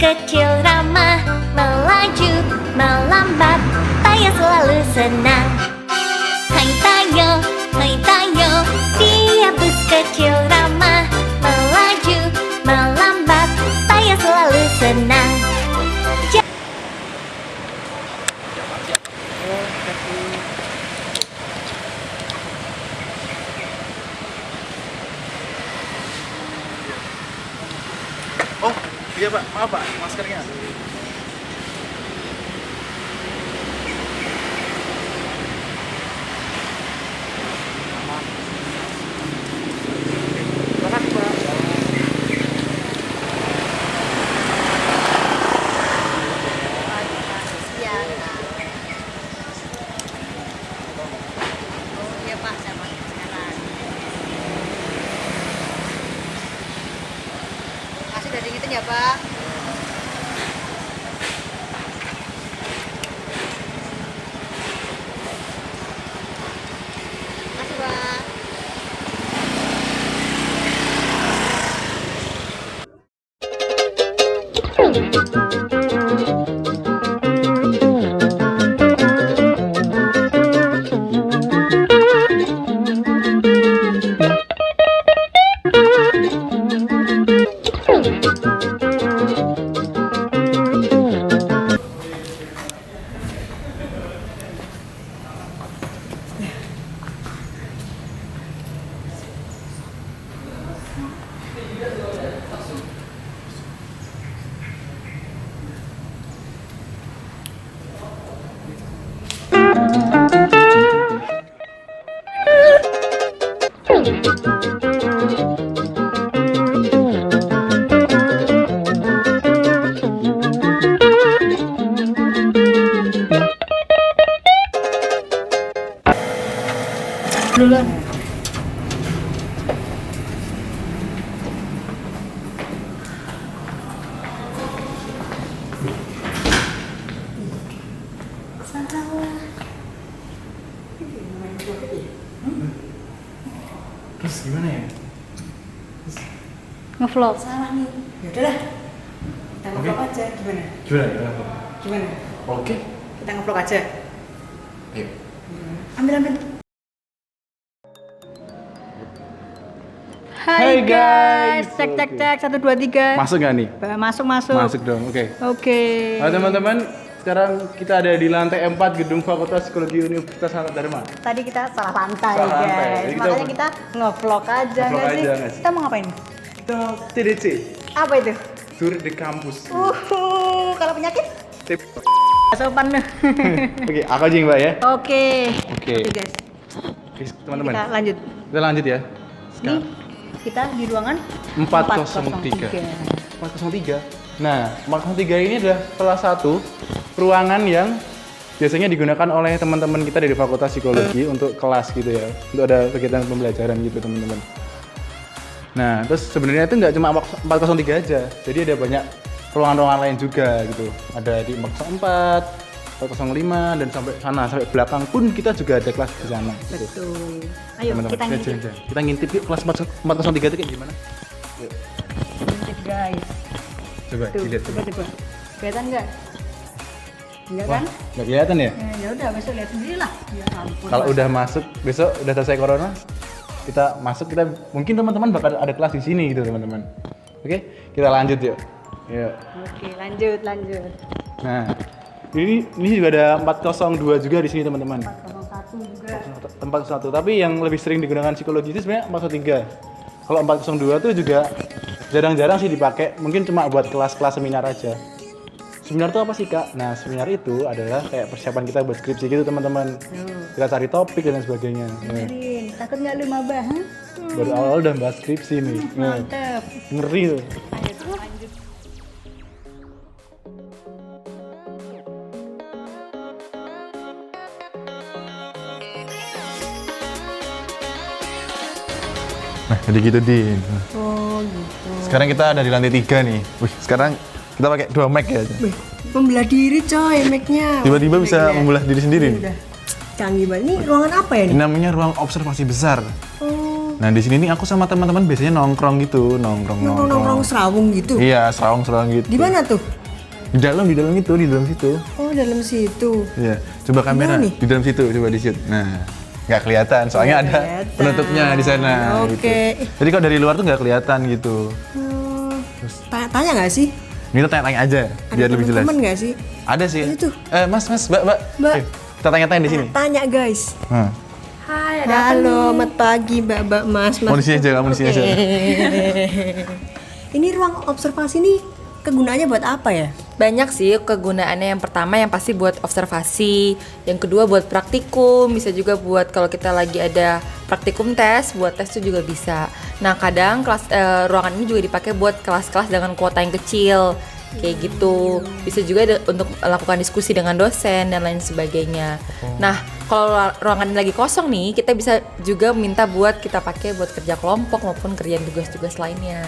kecil ramah, melaju, melambat, Tayo selalu senang. Hai Tayo, dia bus kecil ramah, melaju, melambat, Tayo selalu senang. Oh, iya Pak, maaf Pak, maskernya. Terima kasih Pak. Iya Pak, saya pakai sekarang. Kasih udah diingetin ya Pak. Kasih Pak. Duluan. Terus gimana ya? Ngevlog. Salah nih. Ya udahlah. Kita ngevlog aja gimana? Gimana? Gimana? Oke. Kita ngevlog aja. Ayo. Ambil. Hai guys, cek 1 2 3. Masuk nggak nih? Masuk. Masuk dong, oke. Oke. Halo teman-teman, sekarang kita ada di lantai 4 Gedung Fakultas Psikologi Universitas Sanat Dharma. Tadi kita salah lantai Salah lantai. guys. Jadi Makanya kita ngevlog aja Ngevlog nggak sih? aja nggak sih? Kita mau ngapain? Kita TDC, Apa itu? Tour de Campus. Kalau penyakit? Tip. Sopan nih. Oke, aku aja Mbak ya. Oke. Oke. Oke guys. Oke, teman-teman. Kita lanjut. Kita lanjut ya. Nih kita di ruangan 403. 403. Nah, 403 ini adalah salah satu ruangan yang biasanya digunakan oleh teman-teman kita dari Fakultas Psikologi untuk kelas gitu ya. Untuk ada kegiatan pembelajaran gitu teman-teman. Nah, terus sebenarnya itu nggak cuma 403 aja. Jadi ada banyak ruangan-ruangan lain juga gitu. Ada di 404, 405 dan sampai sana sampai belakang pun kita juga ada kelas di sana. Gitu. Betul. Ayo Teman-teman, kita ngintip. jalan-jalan. Kita ngintip yuk kelas 403 itu kayak gimana? Yuk. Ngintip guys. Coba Tuh, dilihat. coba. Kelihatan nggak? Enggak Wah, kan? nggak kelihatan ya? Ya udah besok lihat sendiri lah. Ya ampun. Kalau udah masuk besok udah selesai corona, kita masuk kita mungkin teman-teman bakal ada kelas di sini gitu teman-teman. Oke, kita lanjut yuk. Yuk. Oke, lanjut. Nah, ini juga ada 402 juga di sini teman-teman. 401 juga. Tempat satu, tapi yang lebih sering digunakan psikologi itu sebenarnya 403. Kalau 402 tuh juga jarang-jarang sih dipakai, mungkin cuma buat kelas-kelas seminar aja. Seminar itu apa sih Kak? Nah, seminar itu adalah kayak persiapan kita buat skripsi gitu teman-teman. Kita cari topik dan lain sebagainya. Nah, Dengerin, takut nggak lu mabah? Huh? baru awal udah bahas skripsi nih. Nah, Mantep. ngeri tuh. Lanjut. Nah, jadi gitu Din. Oh gitu. Sekarang kita ada di lantai 3 nih. Wih, sekarang kita pakai 2 mic ya. Membelah diri coy, mic-nya. Tiba-tiba bisa membelah diri sendiri nih. Udah canggih banget. Ini ruangan apa ya Ini nih? namanya ruang observasi besar. Oh Nah di sini nih aku sama teman-teman biasanya nongkrong gitu, Nongkrong serawung gitu. Iya, serawung gitu. Di mana tuh? Di dalam situ. Oh, dalam situ. Iya, coba kamera Mana nih? di dalam situ, coba di situ. Nah, nggak kelihatan, soalnya ada kelihatan. penutupnya di sana. Oke. Gitu. Jadi kalau dari luar tuh nggak kelihatan gitu. Tanya nggak sih? Ini kita tanya-tanya aja, biar lebih jelas. Temen nggak sih? Ada sih. Itu. Mas, Mbak. Mbak. Kita tanya-tanya di sini. Tanya guys. Nah. Hai, Halo, selamat pagi Mbak Mas. Mau di sini aja, kamu di sini aja. Ini ruang observasi nih kegunaannya buat apa ya? Banyak sih kegunaannya. Yang pertama yang pasti buat observasi, yang kedua buat praktikum, bisa juga buat kalau kita lagi ada praktikum tes, buat tes itu juga bisa. Nah kadang ruangan ini juga dipakai buat kelas-kelas dengan kuota yang kecil, kayak gitu. Bisa juga untuk melakukan diskusi dengan dosen dan lain sebagainya. Nah kalau ruangan ini lagi kosong nih, kita bisa juga minta buat kita pakai buat kerja kelompok maupun kerjaan tugas-tugas lainnya,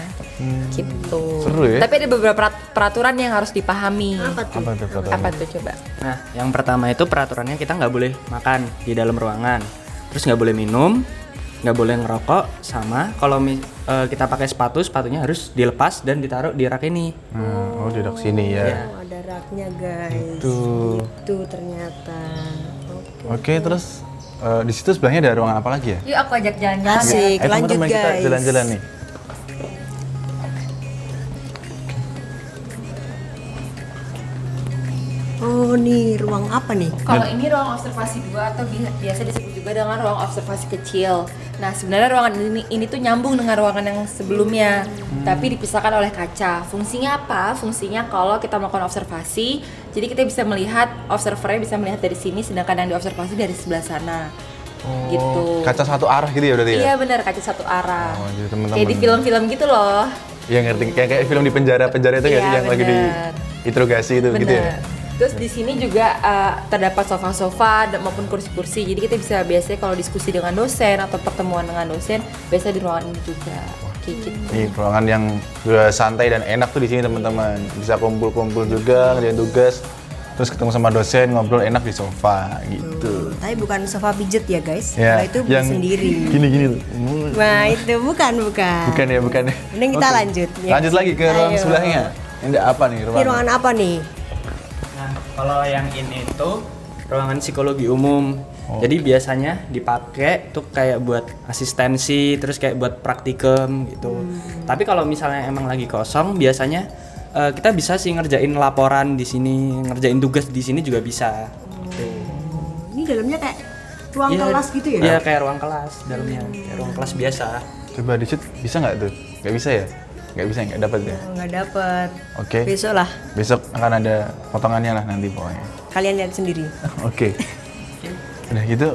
gitu. Seru ya? Tapi ada beberapa peraturan yang harus dipahami. Apa tuh peraturannya? Apa tuh coba? Nah, yang pertama itu peraturannya kita nggak boleh makan di dalam ruangan, terus nggak boleh minum, nggak boleh ngerokok, sama kalau kita pakai sepatunya harus dilepas dan ditaruh di rak ini. Oh, di rak sini ya. Iya. Oh, ada raknya guys. Tuh. Itu ternyata. Oke, terus di situ sebelahnya ada ruangan apa lagi ya? Yuk aku ajak jalan-jalan. Asik, Ayo lanjut teman-teman kita guys. jalan-jalan nih. Oh nih, ruang apa nih? Kalau ini ruang observasi 2 atau biasa disebut juga dengan ruang observasi kecil. Nah sebenarnya ruangan ini tuh nyambung dengan ruangan yang sebelumnya, tapi dipisahkan oleh kaca. Fungsinya apa? Fungsinya kalau kita melakukan observasi, jadi kita bisa melihat, observernya bisa melihat dari sini, sedangkan yang diobservasi dari sebelah sana. Gitu. Kaca satu arah gitu ya berarti ya? Iya benar, kaca satu arah. Oh, jadi teman-teman. Kayak di film-film gitu loh. Iya ngerti, kayak film di penjara itu nggak Iya, sih yang lagi di bener. interogasi itu gitu ya? Benar. Terus di sini juga terdapat sofa-sofa maupun kursi-kursi. Jadi kita bisa biasanya kalau diskusi dengan dosen atau pertemuan dengan dosen, biasa di ruangan ini juga. Kayak gitu. Ini ruangan yang juga santai dan enak tuh di sini teman-teman. Bisa kumpul-kumpul juga, ngerjain tugas, terus ketemu sama dosen, ngobrol enak di sofa gitu. Tapi bukan sofa pijet ya guys. Ya, Kalau itu beli yang sendiri. Gini-gini tuh. Wah itu bukan. Bukan ya. Mending kita Oke. lanjut. Ya. Lanjut lagi ke ruang Ayo. sebelahnya. Ini apa nih Ini ruangan apa nih? Nah, kalau yang ini tuh ruangan psikologi umum. Jadi biasanya dipakai tuh kayak buat asistensi, terus kayak buat praktikum gitu. Tapi kalau misalnya emang lagi kosong, biasanya kita bisa sih ngerjain laporan di sini, ngerjain tugas di sini juga bisa. Gitu. Ini dalamnya kayak ruang Iya, kelas gitu ya? Iya, kayak ruang kelas dalamnya, kayak ruang kelas biasa. Coba dicet, bisa nggak tuh? Nggak bisa ya? Nggak bisa, nggak dapat ya? Oh, nggak dapet. Oke. Besok lah. Besok akan ada potongannya lah nanti pokoknya. Kalian lihat sendiri. Oke. Udah gitu.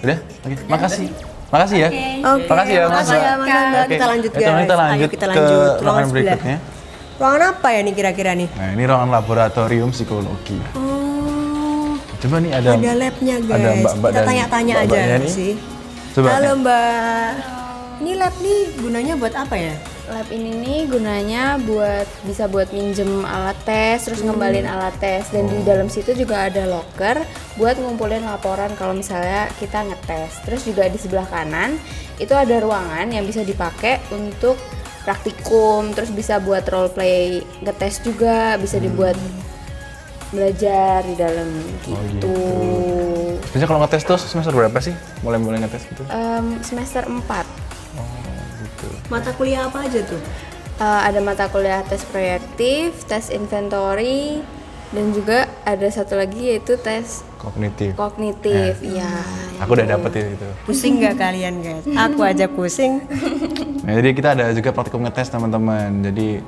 Udah? Oke. Makasih. Makasih ya. Oke. Makasih ya, Mas. Makasih ya, Mas Angga. Oke. Kita lanjut Ya, guys. teman, kita lanjut Ayo kita ke lanjut. ruangan sebelah. berikutnya. Ruangan apa ya nih kira-kira nih? Nah, ini ruangan laboratorium psikologi. Oh, Coba nih ada labnya guys. ada mbak-mbak Kita dan tanya-tanya aja mbak-mbaknya nih. sih. Coba. Halo Mbak. Ini lab nih gunanya buat apa ya? Lab ini nih gunanya bisa buat minjem alat tes, terus ngembalin alat tes, dan di dalam situ juga ada locker buat ngumpulin laporan kalau misalnya kita ngetes. Terus juga di sebelah kanan itu ada ruangan yang bisa dipakai untuk praktikum, terus bisa buat role play ngetes juga, bisa dibuat belajar di dalam gitu. Biasanya kalau ngetes tuh semester berapa sih? Mulai ngetes gitu? Semester 4. Mata kuliah apa aja tuh? Ada mata kuliah tes proyektif, tes inventory, dan juga ada satu lagi yaitu tes Kognitif. kognitif. Ya. Aku udah dapet itu. Pusing nggak kalian guys? Aku aja pusing. Nah, jadi kita ada juga praktikum ngetes teman-teman. Jadi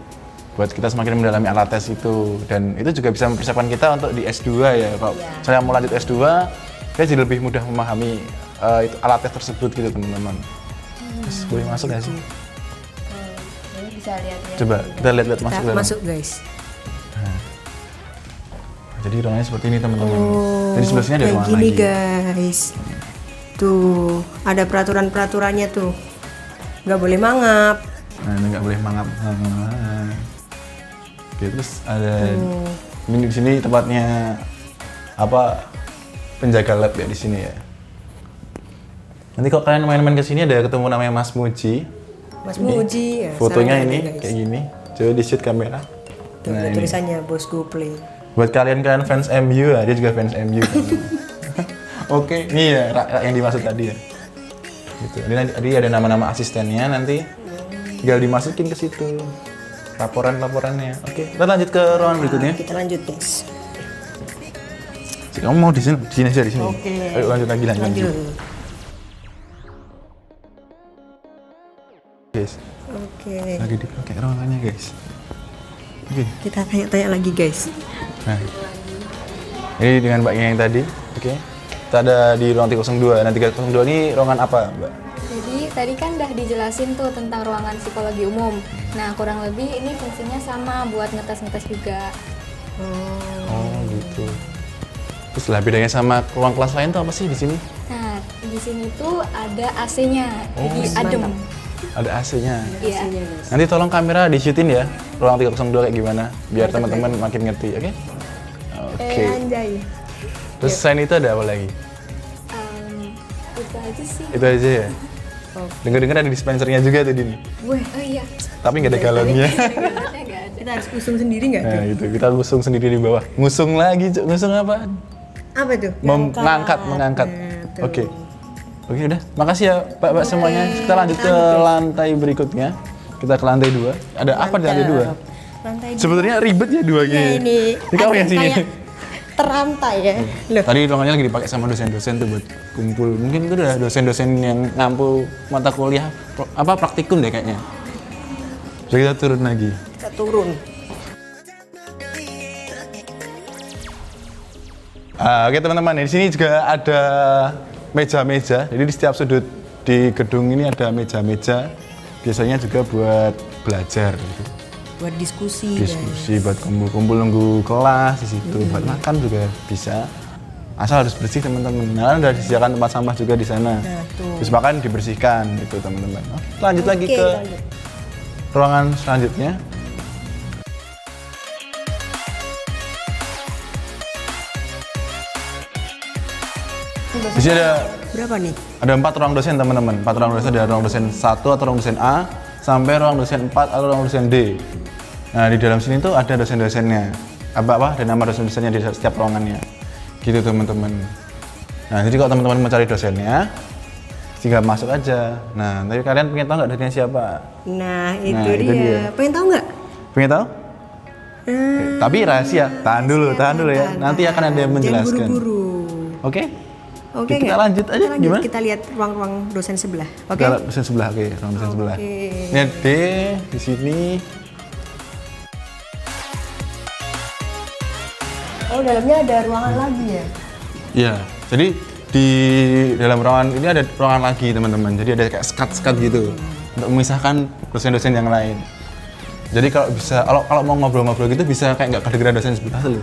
buat kita semakin mendalami alat tes itu, dan itu juga bisa mempersiapkan kita untuk di S2 ya. Kalau saya mau lanjut S2, saya jadi lebih mudah memahami itu alat tes tersebut gitu teman-teman. Terus boleh masuk nggak sih? Bisa lihat-lihat. Coba kita lihat-lihat masuk Kita dalam. masuk guys. Jadi ruangannya seperti ini teman-teman. Jadi sebelah sini ada Kayak ruangan gini lagi. guys. Tuh, ada peraturan-peraturannya tuh. Nggak boleh mangap. Nah, ini nggak boleh mangap. Oke, terus ada ini di sini tempatnya apa penjaga lab ya di sini ya. Nanti kalau kalian main-main ke sini ada ketemu namanya Mas Muji. Mas Muji ya. Fotonya sarannya ini ada, guys. kayak gini. Coba di shoot kamera. Tuh, ada ini. tulisannya Bosco Play. Buat kalian fans MU ya, dia juga fans MU. Oke, ini ya yang dimaksud tadi ya. Gitu. Jadi ada nama-nama asistennya, nanti tinggal dimasukin ke situ. Laporannya. Oke, kita lanjut ke ruangan berikutnya. Kita lanjut guys. Kamu mau di sini aja di sini. Oke. Ayo lanjut lagi. Lanjut. Guys, Oke. lagi dipakai ruangannya guys. Oke. Kita tanya-tanya lagi guys. Nah, ini dengan mbaknya yang tadi. Oke. Kita ada di ruang 302. Nah, 302 ini ruangan apa, Mbak? Jadi tadi kan udah dijelasin tuh tentang ruangan psikologi umum. Nah kurang lebih ini fungsinya sama buat ngetes juga. Oh, gitu. Terus lah bedanya sama ruang kelas lain tuh apa sih di sini? Nah di sini tuh ada AC-nya, jadi adem. Ada AC-nya. Iya. Nanti tolong kamera di-shootin ya, ruang 302 kayak gimana, biar teman-teman makin ngerti, oke? Oke. Anjay. Terus selain itu ada apa lagi? Itu aja sih. Itu aja ya? Dengar-dengar ada dispensernya juga tadi nih, Oh iya. tapi nggak ada galonnya. Kita harus usung sendiri nggak? Nah gitu, kita ngusung sendiri di bawah. Ngusung lagi, Cuk. Ngusung apa? Apa tuh? Mengangkat. Oke. Oke udah, makasih ya Pak semuanya. Kita lanjut ke lantai berikutnya. Kita ke lantai 2. Ada apa di lantai 2? Lantai Sebenarnya ribet ya 2 Ya, ini kamu yang sini. kayak terantai ya. Loh. Tadi ruangannya lagi dipakai sama dosen-dosen tuh buat kumpul. Mungkin itu udah dosen-dosen yang ngampu mata kuliah praktikum deh kayaknya. Jadi kita turun lagi. Kita turun. Oke teman-teman, di sini juga ada meja-meja. Jadi di setiap sudut di gedung ini ada meja-meja. Biasanya juga buat belajar gitu. Buat diskusi. Buat kumpul-kumpul nunggu kelas di situ. Buat makan juga bisa. Asal harus bersih teman-teman. Nah, udah disediakan tempat sampah juga di sana. Nah, tuh. Terus makan dibersihkan gitu teman-teman. Lanjut lagi Oke, ke lanjut. ruangan selanjutnya. Di sini ada Berapa nih? 4 ruang dosen teman-teman. 4 ruang dosen, ada ruang dosen 1 atau ruang dosen A sampai ruang dosen 4 atau ruang dosen D. Nah di dalam sini tuh ada dosen-dosennya. Apa ada nama dosen-dosennya di setiap ruangannya. Gitu teman-teman. Nah jadi kalau teman-teman mau cari dosennya, tinggal masuk aja. Nah tapi kalian pengen tahu nggak dosennya siapa? Nah, itu itu dia. dia. Pengen tahu nggak? Pengen tahu? Tapi rahasia. Tahan dulu ya. Nanti akan ada yang Jangan menjelaskan. buru-buru. Oke? Oke, Kita nggak? lanjut aja. Kita Gimana? Kita lihat ruang-ruang dosen sebelah. Oke. Kita dosen sebelah, ruang dosen sebelah. Ini ada D di sini. Oh, dalamnya ada ruangan lagi ya? Iya, jadi di dalam ruangan ini ada ruangan lagi teman-teman. Jadi ada kayak skat-skat gitu untuk memisahkan dosen-dosen yang lain. Jadi kalau bisa, kalau mau ngobrol-ngobrol gitu bisa kayak nggak kedengeran dosen sebelah tuh.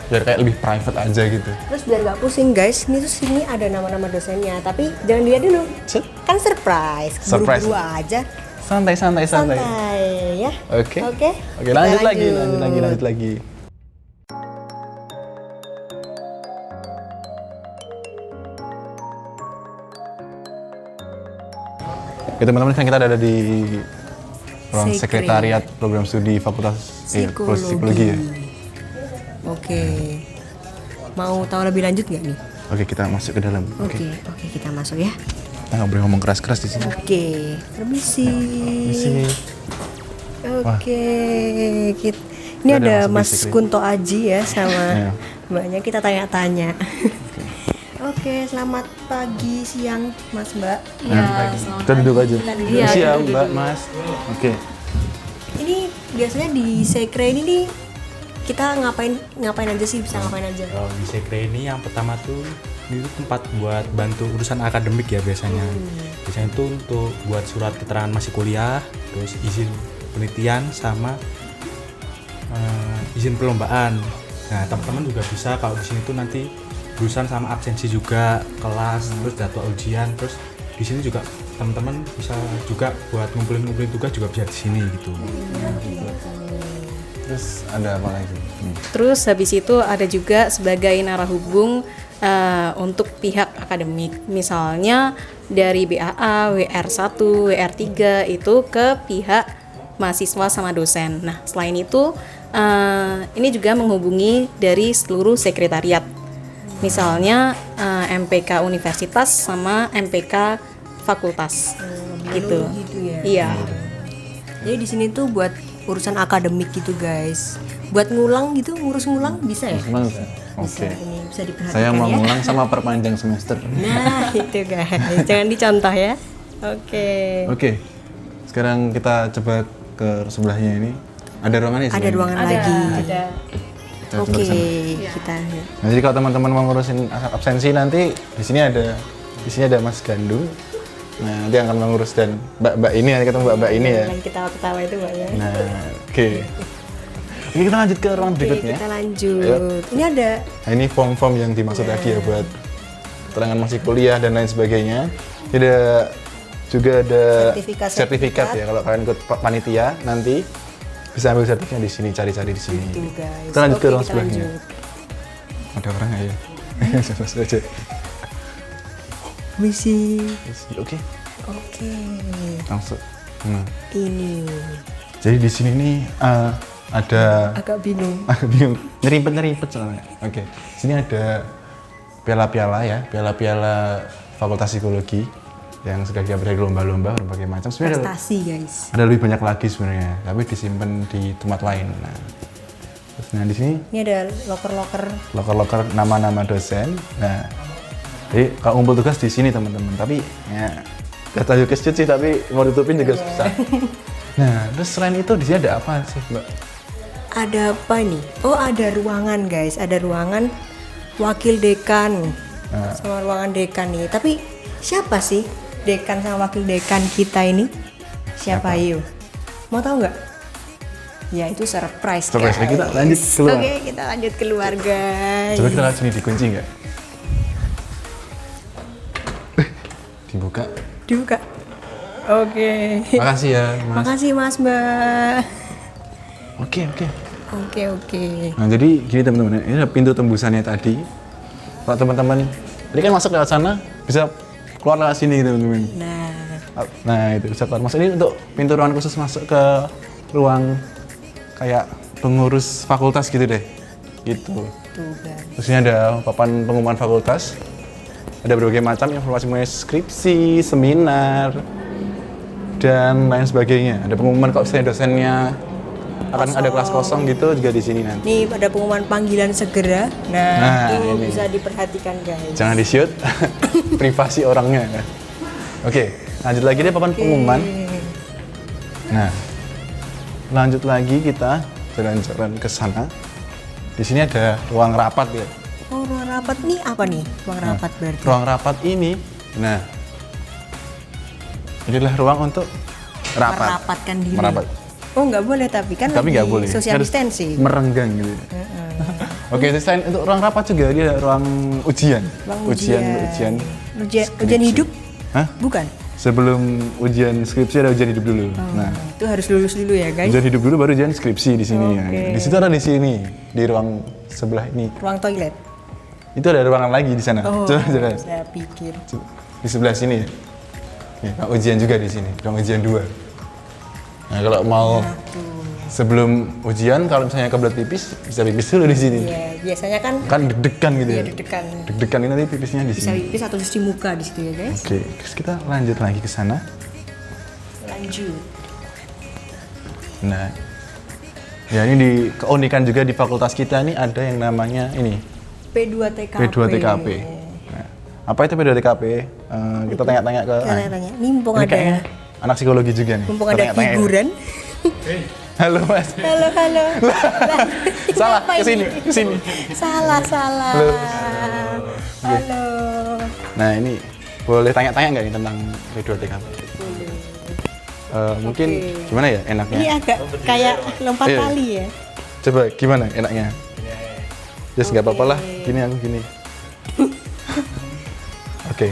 Biar kayak lebih private aja gitu. Terus biar nggak pusing guys, ini tuh sini ada nama-nama dosennya. Tapi jangan dilihat dulu, kan surprise. Surprise. Buru-buru aja. Santai. Santai ya. Oke. Oke. Oke, Kita lanjut lagi. Oke teman-teman, kan kita ada di ruang Sekre. sekretariat program studi Fakultas Psikologi ya. Oke. Mau tahu lebih lanjut nggak nih? Oke, kita masuk ke dalam. Oke, kita masuk ya. Kita nggak boleh ngomong keras-keras di sini. Oke, permisi. Di sini. Oke, ini Kita ada udah masuk Mas basically. Kunto Aji ya sama Iya. Mbaknya, kita tanya-tanya. Oke, selamat pagi, siang, Mas Mbak. Kita duduk aja. Iya, Siap, Mbak, Mas. Oke. Ini biasanya di Sekre ini nih kita ngapain aja sih, bisa ngapain aja? Kalau di Sekre ini yang pertama tuh ini tuh tempat buat bantu urusan akademik ya biasanya. Biasanya itu untuk buat surat keterangan masih kuliah, terus izin penelitian sama izin perlombaan. Nah teman-teman juga bisa kalau di sini tuh nanti urusan sama absensi juga kelas, terus jadwal ujian, terus di sini juga teman-teman bisa juga buat ngumpulin tugas juga bisa di sini gitu. Terus ada apa lagi? Terus habis itu ada juga sebagai narah hubung untuk pihak akademik. Misalnya dari BAA, WR1, WR3 itu ke pihak mahasiswa sama dosen. Nah, selain itu ini juga menghubungi dari seluruh sekretariat. Misalnya MPK universitas sama MPK fakultas gitu. Gitu ya. Iya. Jadi di sini tuh buat urusan akademik gitu guys. Buat ngulang gitu, ngurus ngulang bisa ya? Oke. Ini bisa diperhatikan Saya mau ya. ngulang sama perpanjang semester. Nah, itu guys. Jangan dicontoh ya. Oke. Oke. Sekarang kita coba ke sebelahnya ini. Ada ruangannya Ada ruangan lagi. Ada. Kita coba Oke, ke sana. kita Nah, jadi kalau teman-teman mau ngurusin absensi nanti di sini ada Mas Gandung. Nah, dia akan mengurus dan mbak-mbak ini, nanti ketemu mbak-mbak ini ya. yang ketawa-ketawa itu Mbak ya. Nah, oke. Oke, kita lanjut ke ruangan Oke, berikutnya. kita lanjut. Ini ada Nah, ini form-form yang dimaksud tadi ya buat keterangan masih kuliah dan lain sebagainya. Jadi juga ada sertifikat ya. Kalau kalian ikut panitia nanti bisa ambil sertifikatnya di sini, cari-cari di sini. itu guys. Kita lanjut ke Oke, ruang kita sebelahnya. lanjut. Ada orang nggak ya? Langsung aja. Misi. Oke, Oke. langsung. Nah, Ini jadi di sini nih ada agak bingung. agak bingung, nyerimpet soalnya. Oke, sini ada piala-piala ya, piala-piala Fakultas Psikologi yang sudah kita beri lomba-lomba berbagai macam. Sebenarnya Prestasi guys. ada lebih banyak lagi sebenarnya, tapi disimpan di tempat lain. Nah, terus di sini Ini ada loker-loker. loker-loker nama-nama dosen. Nah, jadi kalau ngumpul tugas di sini teman-teman, tapi ya gak tahu kesit sih, tapi mau ditutupin juga susah. Nah, terus selain itu di sini ada apa sih, Mbak? Ada apa ini? Oh, ada ruangan guys. Ada ruangan wakil dekan. Sama ruangan dekan nih. Tapi siapa sih dekan sama wakil dekan kita ini? Siapa yuk? Mau tahu nggak? Ya itu surprise. Surprise. guys. Kita lanjut keluar. Oke, kita lanjut keluar guys. Coba kita lihat sini dikunci nggak? Dibuka. Dibuka. Oke. Makasih ya, Mas. Makasih Mas Mbak. Oke. Oke. Nah, jadi gini teman-teman, ini ada pintu tembusannya tadi. Kalau teman-teman tadi kan masuk lewat sana, bisa keluar lewat sini teman-teman. Nah, itu bisa keluar masuk. Ini untuk pintu ruangan khusus masuk ke ruang kayak pengurus fakultas gitu deh. Gitu. Tuh guys. Terus ini ada papan pengumuman fakultas. Ada berbagai macam informasi mengenai skripsi, seminar, dan lain sebagainya. Ada pengumuman kalau misalnya dosennya akan ada kelas kosong gitu juga di sini nanti. Nih ada pengumuman panggilan segera. Nah, itu ini. bisa diperhatikan guys. Jangan di-shoot, privasi orangnya. Oke, lanjut lagi deh papan pengumuman. Nah, lanjut lagi kita jalan-jalan ke sana. Di sini ada ruang rapat ya. Oh, ruang rapat nih apa nih? Ruang rapat berarti. Ruang rapat ini, nah, inilah ruang untuk rapat. Merapatkan diri. Merapat. Oh, nggak boleh tapi kan Tapi lagi nggak boleh. social Harus distancing. merenggang gitu. Oke, terus selain untuk ruang rapat juga dia ada ruang ujian. Ruang Ujian ujian hidup? Hah? Bukan. Sebelum ujian skripsi ada ujian hidup dulu. Nah, Itu harus lulus dulu ya guys. ujian hidup dulu baru ujian skripsi di sini. Oke. Di situ ada di sini, di ruang sebelah ini. Ruang toilet. Itu ada ruangan lagi di sana. Oh, Coba. saya pikir. Di sebelah sini. Ya, ujian juga di sini, ruang ujian 2. Nah, kalau mau sebelum ujian, kalau misalnya kebelet pipis, bisa pipis dulu di sini. Iya, biasanya kan Kan deg-degan gitu iya ya. deg-degan. Deg-degan ini nanti pipisnya di Bisa sini. pipis atau cuci muka di situ ya guys. Oke, terus kita lanjut lagi ke sana. Lanjut. Nah, ya ini di keunikan juga di fakultas kita ini ada yang namanya ini P2TKP. P2TKP. Nah, apa itu P2TKP? Kita tanya-tanya ke Tanya-tanya. Nih mumpung ini ada kayaknya anak psikologi juga nih. mumpung Kita ada tanya-tanya ya. figuran. Halo Mas. Halo. Salah, Apa ke ini? sini. Salah. Halo. Nah, ini boleh tanya-tanya nggak nih tentang P2TKP? Mungkin gimana ya enaknya? Ini agak kayak lompat Iya. tali ya. Coba gimana enaknya? Yes, nggak apa-apa lah. Gini aku gini. Oke.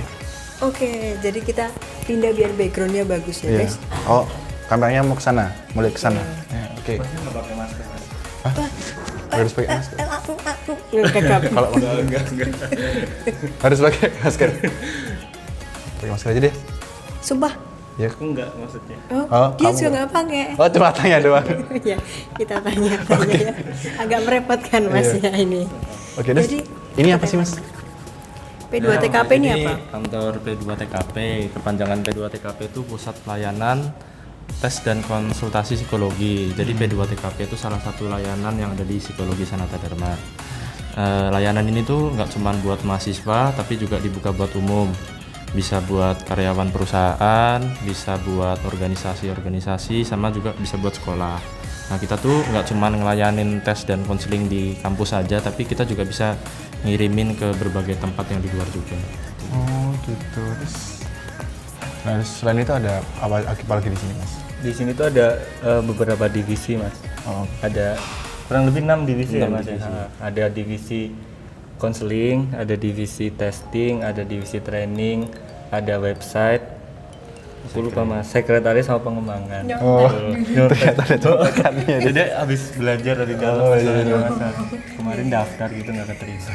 Oke, jadi kita pindah biar backgroundnya bagus ya Iya. guys. Oh, kameranya mau ke sana, mulai ke sana. Ya, oke. harus pakai masker. Gagap. Kalau enggak. Harus pakai masker. Pakai masker aja deh. Sumpah. Ya. Aku enggak maksudnya. Oh, dia kamu juga nggak? nggak pakai. Oh, cuma tanya doang. Ya, kita tanya ya. Agak merepotkan Mas ya ini. Oke, Des. Jadi, Ini apa sih, Mas? P2TKP ini Jadi, apa? Kantor P2TKP, kepanjangan P2TKP itu Pusat Pelayanan Tes dan Konsultasi Psikologi. Jadi P2TKP itu salah satu layanan yang ada di Psikologi Sanata Dharma. Layanan ini tuh nggak cuma buat mahasiswa, tapi juga dibuka buat umum. Bisa buat karyawan perusahaan, bisa buat organisasi-organisasi, sama juga bisa buat sekolah. Nah, kita tuh nggak cuma ngelayanin tes dan konseling di kampus saja, tapi kita juga bisa ngirimin ke berbagai tempat yang di luar juga. Oh, gitu. Nah, selain itu ada apa lagi di sini, Mas? Di sini tuh ada beberapa divisi, Mas. Oh, Ada kurang lebih 6 divisi ya, 6 Mas. divisi. Ada divisi konseling, ada divisi testing, ada divisi training, ada website. Aku lupa, Mas, sekretaris sama pengembangan. Oh, ternyata ada tembakannya. Jadi habis belajar dari dalam Mas. Kemarin daftar gitu nggak keterima.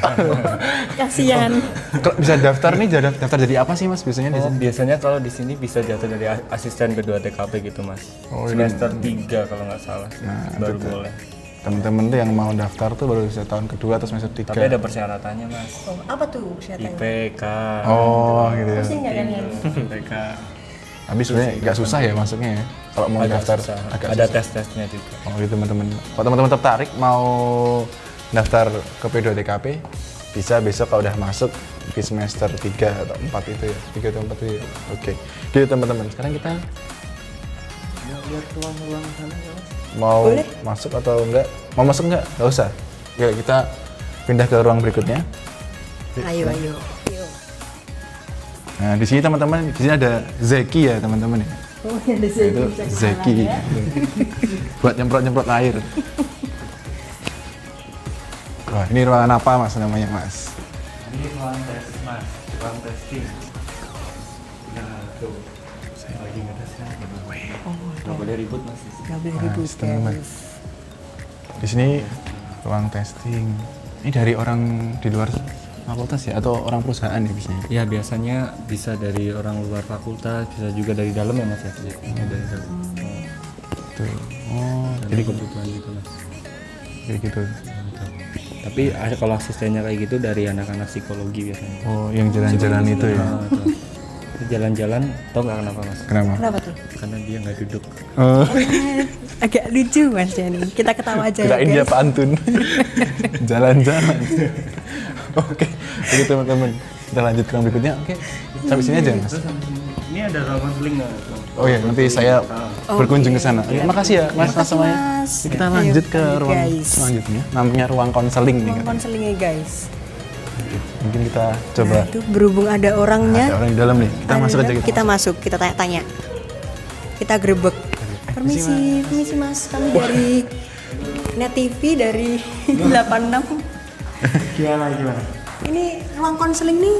Kasihan. Kalau bisa daftar nih, daftar jadi apa sih, Mas, biasanya di sini? Biasanya kalau di sini bisa jatuh dari asisten kedua TKP gitu, Mas. Oh, ini. Semester 3 kalau nggak salah. Baru betul. boleh. Teman-teman tuh yang mau daftar tuh baru bisa tahun kedua atau semester 3. Tapi ada persyaratannya, Mas. Oh, apa tuh syaratnya? IPK. Oh, gitu ya. Pusing nggak kalian? IPK. Tapi sebenarnya nggak susah ya masuknya ya. Kalau mau daftar susah. agak Ada susah. tes-tesnya juga. Oh, gitu teman-teman. Kalau teman-teman tertarik mau daftar ke P2TKP, bisa besok kalau udah masuk di semester 3 atau 4 itu ya. 3 atau 4 itu ya. Oke. Gitu teman-teman. Sekarang kita Lihat ruang-ruang sana ya, Mas. mau Boleh. masuk atau enggak? Mau masuk enggak? Enggak usah. Oke, kita pindah ke ruang berikutnya. Ayo. Nah, di sini teman-teman, di sini ada Zeki ya, teman-teman ya. Oh, ada Nah, itu Zeki. Buat nyemprot-nyemprot air. Wah, ini ruangan apa, Mas, namanya, Mas? Ini ruang tes, Mas. Ruang testing. Nah, tuh. Saya lagi ngetes kan. Nggak boleh ribut, Mas. Nggak boleh Nah, ribut, teman-teman. guys. Di sini ruang testing. Ini dari orang di luar fakultas ya atau orang perusahaan ya biasanya? Ya, biasanya bisa dari orang luar fakultas, bisa juga dari dalam ya, Mas ya. Dari dalam. Tuh. Oh, Jadi kebutuhan gitu, Mas. kayak gitu. Tapi kalau asistennya kayak gitu dari anak-anak psikologi biasanya. Oh, yang jalan-jalan itu ya. Nah, tuh. Jalan-jalan, tau nggak kenapa, Mas? Kenapa? Kenapa tuh? Karena dia nggak duduk. Oh, Agak lucu Mas Yani. Kita ketawa aja ya, kirain dia guys. pantun. Jalan-jalan. Oke, jadi teman-teman. Kita lanjut ke yang berikutnya. Oke. Sampai sini aja, Mas. Ini ada ruang konseling nggak? Oh ya, nanti saya berkunjung ke sana. Oke, makasih ya, Mas. Makasih, Semuanya. Mas. Kita Ayo, lanjut ke lanjut, ruang guys. selanjutnya. Namanya ruang konseling nih. Ruang kan. konselingnya guys. Mungkin kita coba. Nah, itu berhubung ada orangnya. Ada orang di dalam nih. Kita masuk aja Kita masuk, kita tanya-tanya. Kita grebek. Permisi Mas, kami dari Net TV dari 86. Gimana? Ini ruang konseling nih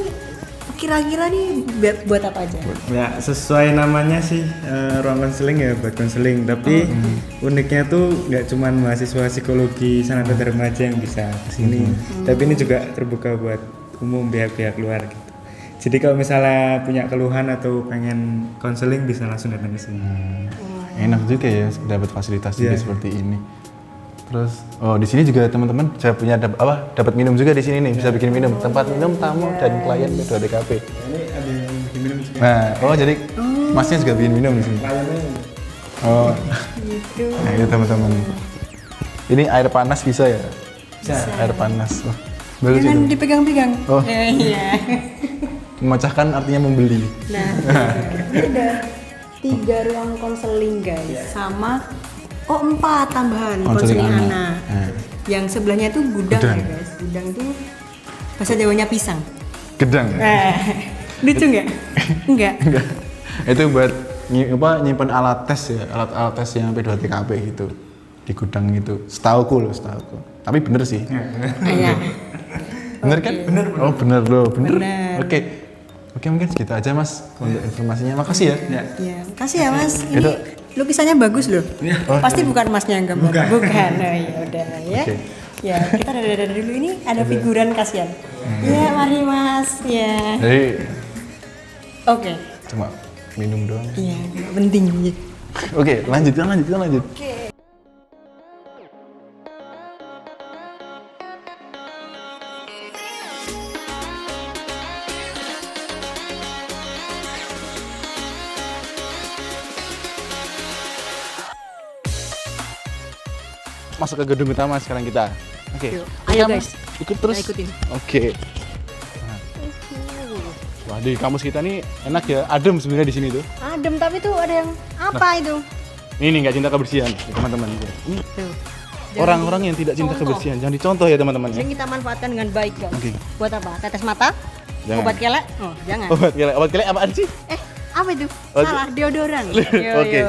kira-kira nih buat apa aja? Ya sesuai namanya sih ruang konseling ya buat konseling, tapi uniknya tuh nggak cuman mahasiswa psikologi Sanata Dharma aja yang bisa kesini, tapi ini juga terbuka buat umum pihak-pihak luar gitu. Jadi kalau misalnya punya keluhan atau pengen konseling bisa langsung datang ke sini. Enak juga ya dapat fasilitas juga seperti ini. Terus di sini juga teman-teman saya punya dapat minum juga di sini nih, bisa bikin minum. Tempat minum tamu dan klien P2TKP. Ini ada yang bikin minum juga. Nah, jadi Masnya juga bikin minum di sini. Kliennya Oh. Nah, itu teman-teman. Ini air panas bisa ya? Bisa. Air panas. Wah, bagus Jangan itu. dipegang-pegang. Oh. Iya. Memecahkan artinya membeli. Nah, ini ada 3 ruang konseling guys, sama 4 tambahan Konseling konseling anak. anak. Yang sebelahnya tuh gudang, Gudang. ya guys. Gudang tuh bahasa Jawanya pisang. Gedang. Lucu nggak? Enggak. Enggak. Itu buat nyimpen alat tes ya, alat-alat tes yang P2TKP gitu. Di gudang gitu. Setauku. Tapi bener sih. Iya. Bener kan? Bener. Oh, bener loh, bener. Bener. Oke, mungkin segitu aja Mas untuk informasinya. Makasih ya. Iya, makasih ya Mas. Ini Itu. lukisannya bagus loh. Pasti bukan Masnya yang gambar. Bukan. Oh, ya udah ya. Oke. Ya, kita dadah dulu. Ini ada figuran kasihan. Ya, mari Mas. Ya. Jadi Oke. cuma minum doang. Iya, nggak penting. Oke, lanjut. Masuk ke gedung utama sekarang kita. Oke. Ayo, Kita guys. ikut terus. Kita ikutin. Oke. Nah. Wah, di kampus kita nih enak ya, adem sebenarnya di sini tuh. Adem, tapi tuh ada yang apa itu? Ini nggak cinta kebersihan, teman-teman. Ini Tuh. orang-orang yang tidak cinta contoh. kebersihan, jangan dicontoh ya teman-teman ya. Yang kita manfaatkan dengan baik, guys. Oke. Buat apa? Tetes mata? Jangan. Obat kelek? Oh, jangan. Obat kelek apaan sih? Apa itu? Obat- Salah, deodoran. Oke.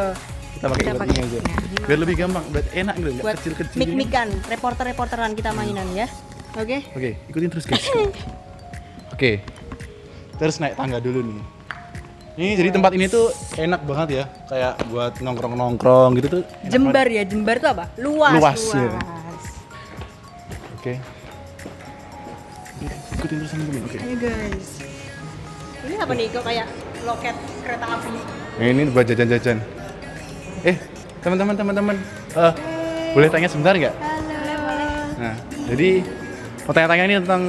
Kita pakai Kita obat pakai. ini aja. Nah, Biar lebih gampang, biar enak gitu, nggak Buat kecil-kecil. mik-mikan, reporter-reporteran kita mainan ya. Oke? Oke, ikutin terus guys. Oke. Terus naik tangga dulu nih. Ini jadi tempat ini tuh enak banget ya, kayak buat nongkrong-nongkrong gitu tuh. enak Jembar banget. ya, jembar tuh apa? Luas. Luas, ya. Oke. Ikutin terus teman-teman. Oke. Ayo guys. Ini apa nih? Kok kayak loket kereta api? Ini buat jajan-jajan. Teman-teman. Boleh tanya sebentar nggak? Nah, jadi mau tanya-tanya ini tentang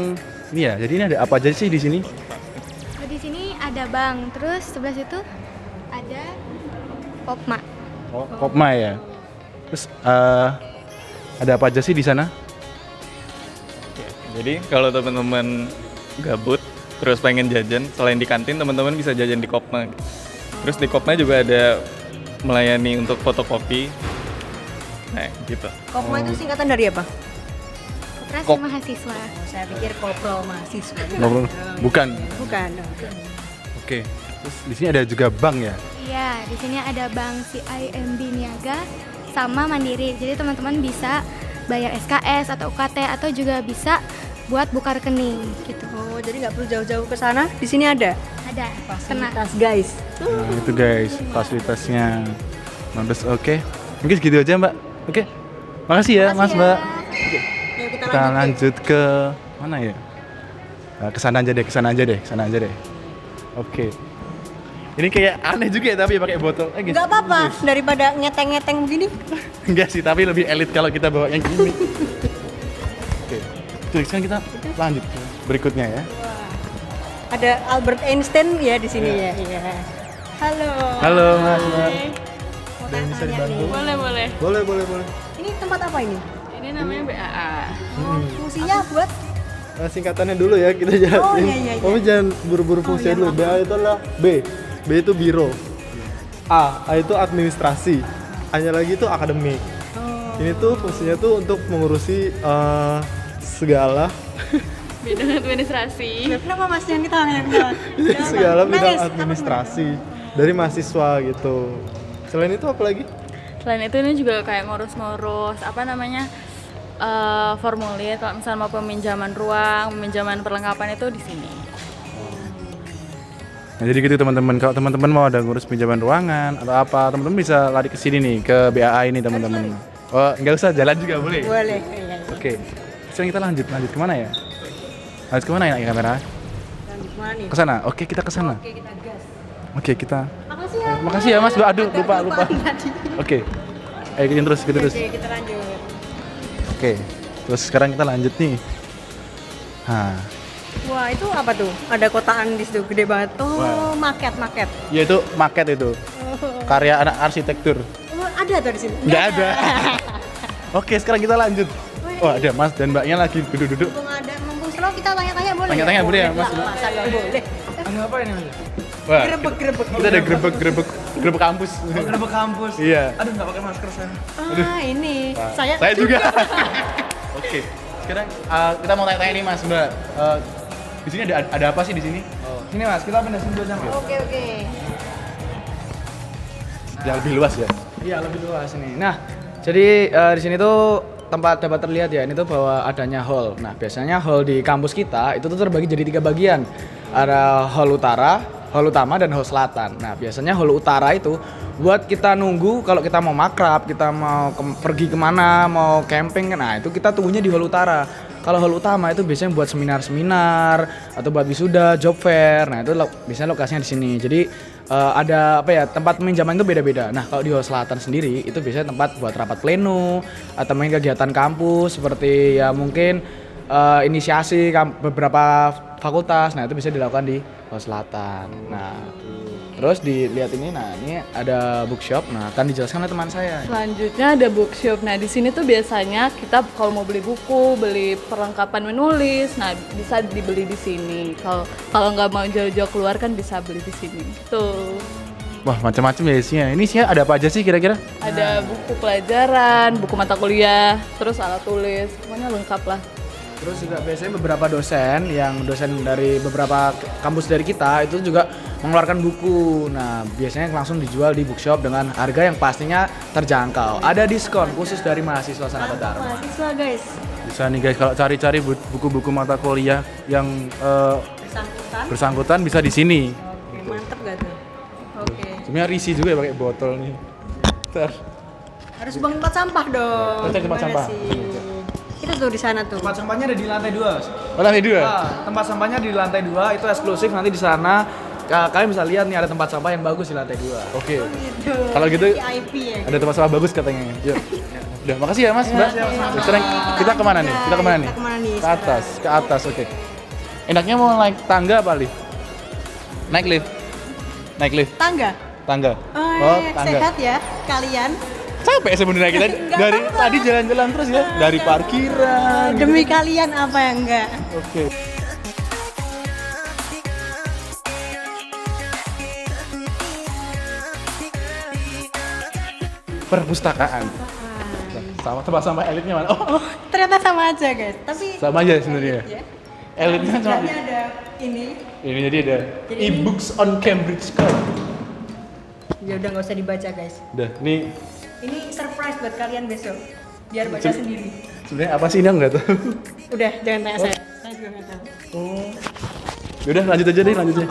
ini ya. Jadi ini ada apa aja sih di sini? Di sini ada bank, terus sebelah situ ada Popma. Oh, Kopma ya. Terus ada apa aja sih di sana? Jadi kalau teman-teman gabut terus pengen jajan, selain di kantin teman-teman bisa jajan di Kopma. Terus di Kopma juga ada melayani untuk fotokopi. Nah, gitu. Kopma itu singkatan dari apa? Koperasi Kop- mahasiswa. Saya pikir koplo mahasiswa. Bukan. Bukan. Oke. Terus di sini ada juga bank ya. Iya, di sini ada bank CIMB Niaga sama Mandiri. Jadi teman-teman bisa bayar SKS atau UKT atau juga bisa buat buka rekening gitu. Oh, jadi nggak perlu jauh-jauh ke sana. Di sini ada. Ada. Fasilitas guys. Nah, itu guys, fasilitasnya. Mantap, oke. Mungkin segitu aja, Mbak. Oke. Makasih ya, Mas, Mbak. Yuk Kita lanjut ke mana ya? Nah, ke sana aja deh. Oke. Ini kayak aneh juga ya tapi pakai botol. Guys. Nggak apa-apa, daripada ngeteng-ngeteng begini. Enggak sih, tapi lebih elit kalau kita bawa yang gini. Oke. Jadi sekarang kita lanjut ke berikutnya ya. Ada Albert Einstein ya di sini ya. Iya. Halo. Halo, Mas. Mbak. Mau tanya nih. Boleh. Ini tempat apa ini? Ini namanya BAA. Fungsinya buat Singkatannya dulu ya kita jelasin. Oh, iya. Kamu jangan buru-buru fungsinya dulu. BA itu adalah B. B itu biro. A itu administrasi. A-nya lagi itu akademik. Ini tuh fungsinya tuh untuk mengurusi segala Bidang administrasi. kenapa Mas yang kita yang kita? segala bidang Nangis. administrasi dari mahasiswa gitu. Selain itu apa lagi? Selain itu ini juga kayak ngurus-ngurus formulir kalau misalnya mau peminjaman ruang, peminjaman perlengkapan itu di sini. Nah, jadi gitu teman-teman. Kalau teman-teman mau ada ngurus pinjaman ruangan atau apa, teman-teman bisa lari ke sini nih ke BAA ini teman-teman. Oh, nggak usah jalan juga boleh. Boleh. Iya. Oke. Sekarang kita lanjut kemana ya? Lanjut kemana ya kamera? Lanjut mana nih? Ke sana. Oke, kita ke sana. Oke, kita gas. Oke, kita. Makasih ya. Makasih ya Mas. Aduh, lupa. Oke. Ayo ikutin terus. Oke, kita lanjut. Oke. Terus sekarang kita lanjut nih. Nah, Wah, itu apa tuh? Ada kotaan di situ gede banget. Oh, Wah. maket. ya itu maket itu. Karya anak arsitektur. Oh, ada tuh di sini. Nggak ada. Oke, sekarang kita lanjut. Oh, ada Mas dan Mbaknya lagi duduk-duduk. Mumpung slow kita tanya-tanya boleh. Tanya-tanya boleh ya, Mas? Masa nggak boleh? Apa ini? Wah, Grebek. kita ada grebek kampus. Grebek kampus. Iya. Aduh, nggak pakai masker saya. Ini. Wah, Saya juga. Oke. Sekarang kita mau tanya-tanya nih Mas, Mbak. Di sini ada apa sih di sini? Sini Mas, kita pindah sini dulu sama. Oke. Yang lebih luas ya. Iya, lebih luas ini. Nah, jadi di sini tuh tempat dapat terlihat ya, ini tuh bahwa adanya hall. Nah, biasanya hall di kampus kita itu tuh terbagi jadi 3 bagian. Ada hall utara, hall utama dan hall selatan. Nah, biasanya hall utara itu buat kita nunggu kalau kita mau makrab, kita mau pergi kemana, mau camping, nah itu kita tunggunya di hall utara. Kalau hall utama itu biasanya buat seminar-seminar atau buat wisuda, job fair. Nah, itu biasanya lokasinya di sini. Jadi ada apa ya, tempat peminjaman itu beda-beda. Nah, kalau di hall selatan sendiri itu biasanya tempat buat rapat pleno atau main kegiatan kampus seperti ya mungkin inisiasi beberapa fakultas. Nah, itu bisa dilakukan di hall selatan. Nah, terus dilihat ini, nah ini ada bookshop. Nah, akan dijelaskan oleh teman saya. Selanjutnya ada bookshop. Nah, di sini tuh biasanya kita kalau mau beli buku, beli perlengkapan menulis, nah bisa dibeli di sini. Kalau nggak mau jauh-jauh keluar kan bisa beli di sini. Tuh. Wah, macam-macam ya isinya. Ini sih ada apa aja sih kira-kira? Ada buku pelajaran, buku mata kuliah, terus alat tulis, semuanya lengkap lah. Terus juga biasanya beberapa dosen dari beberapa kampus dari kita itu juga mengeluarkan buku. Nah, biasanya langsung dijual di bookshop dengan harga yang pastinya terjangkau. Ada diskon khusus dari mahasiswa Sanata Dharma. Mahasiswa guys. Bisa nih guys, kalau cari-cari buku-buku mata kuliah yang bersangkutan bisa di sini. Oke, mantep gak tuh? Oke. Sebenarnya risih juga ya pakai botol nih. Ntar. Harus buang tempat sampah dong. Kita cari tempat Gimana sampah. sih? Itu tuh di sana tuh. Tempat sampahnya ada di lantai 2. Oh, lantai 2? Tempat sampahnya di lantai 2 itu eksklusif, nanti di sana kalian bisa lihat nih ada tempat sampah yang bagus di lantai 2. Oke. Gitu. Kalau gitu VIP ya. ada tempat sampah bagus katanya. Yuk. Udah, makasih ya Mas, Mbak. Sekarang kita kemana nih? Kita kemana nih? Kita kemana nih? Ke atas, oke. Enaknya mau naik tangga apa lift? Naik lift. Naik lift. Tangga. Sehat ya kalian. Capek sebenarnya kita dari tadi jalan-jalan terus ya, dari parkiran. Demi kalian apa yang enggak? Oke. Perpustakaan. Sama tempat sampah elitnya mana? Oh, ternyata sama aja guys. Tapi sama aja sebenarnya. Elitnya cuma ada ini. Ini jadi ada e-books on Cambridge Club. Ya udah nggak usah dibaca guys. Udah, nih. Ini surprise buat kalian besok. Biar baca sendiri. Sebenarnya apa sih ini enggak tahu. Udah, jangan tanya saya. Saya juga nggak tahu. Oh. Yaudah lanjut aja deh, lanjut aja.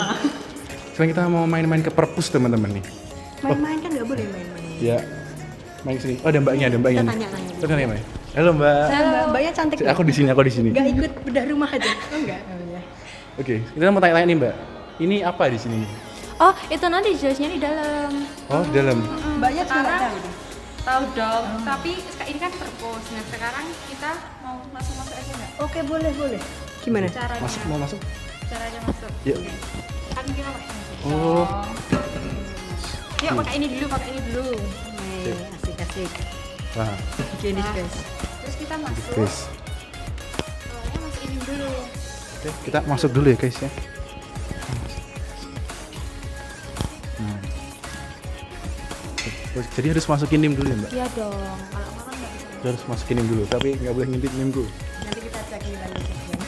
Sekarang kita mau main-main ke perpus teman-teman nih. Main-main kan nggak boleh main-main. Ya. Main sini. Oh, ada mbaknya. Kita tanya. Tanya, Mbak. Halo, Mbak. Halo, mbaknya cantik. Aku di sini. Gak ikut bedah rumah aja. Oh enggak. Oh, ya. Oke, kita mau tanya-tanya nih, Mbak. Ini apa di sini? Oh, itu nanti jelasnya di dalam. Oh, di dalam. Mbaknya juga nggak tahu. Tahu dong, tapi ini kan perpus. Nah, sekarang kita mau masuk-masuk aja nggak? Oke, boleh. Gimana? Caranya. Mau masuk? Caranya masuk. Yuk. Kan kita pakai ini. Oh. Yuk, pakai ini dulu. Asik. Wah. Oke, guys. Terus kita masuk. Guys. Soalnya masuk ini dulu. Oke, kita masuk dulu ya, guys ya. Jadi harus masukin NIM dulu ya, Mbak? Iya dong, kalau makan nggak bisa. Harus masukin NIM dulu, tapi nggak boleh ngintip NIM-ku. Nanti kita cek di dalam section.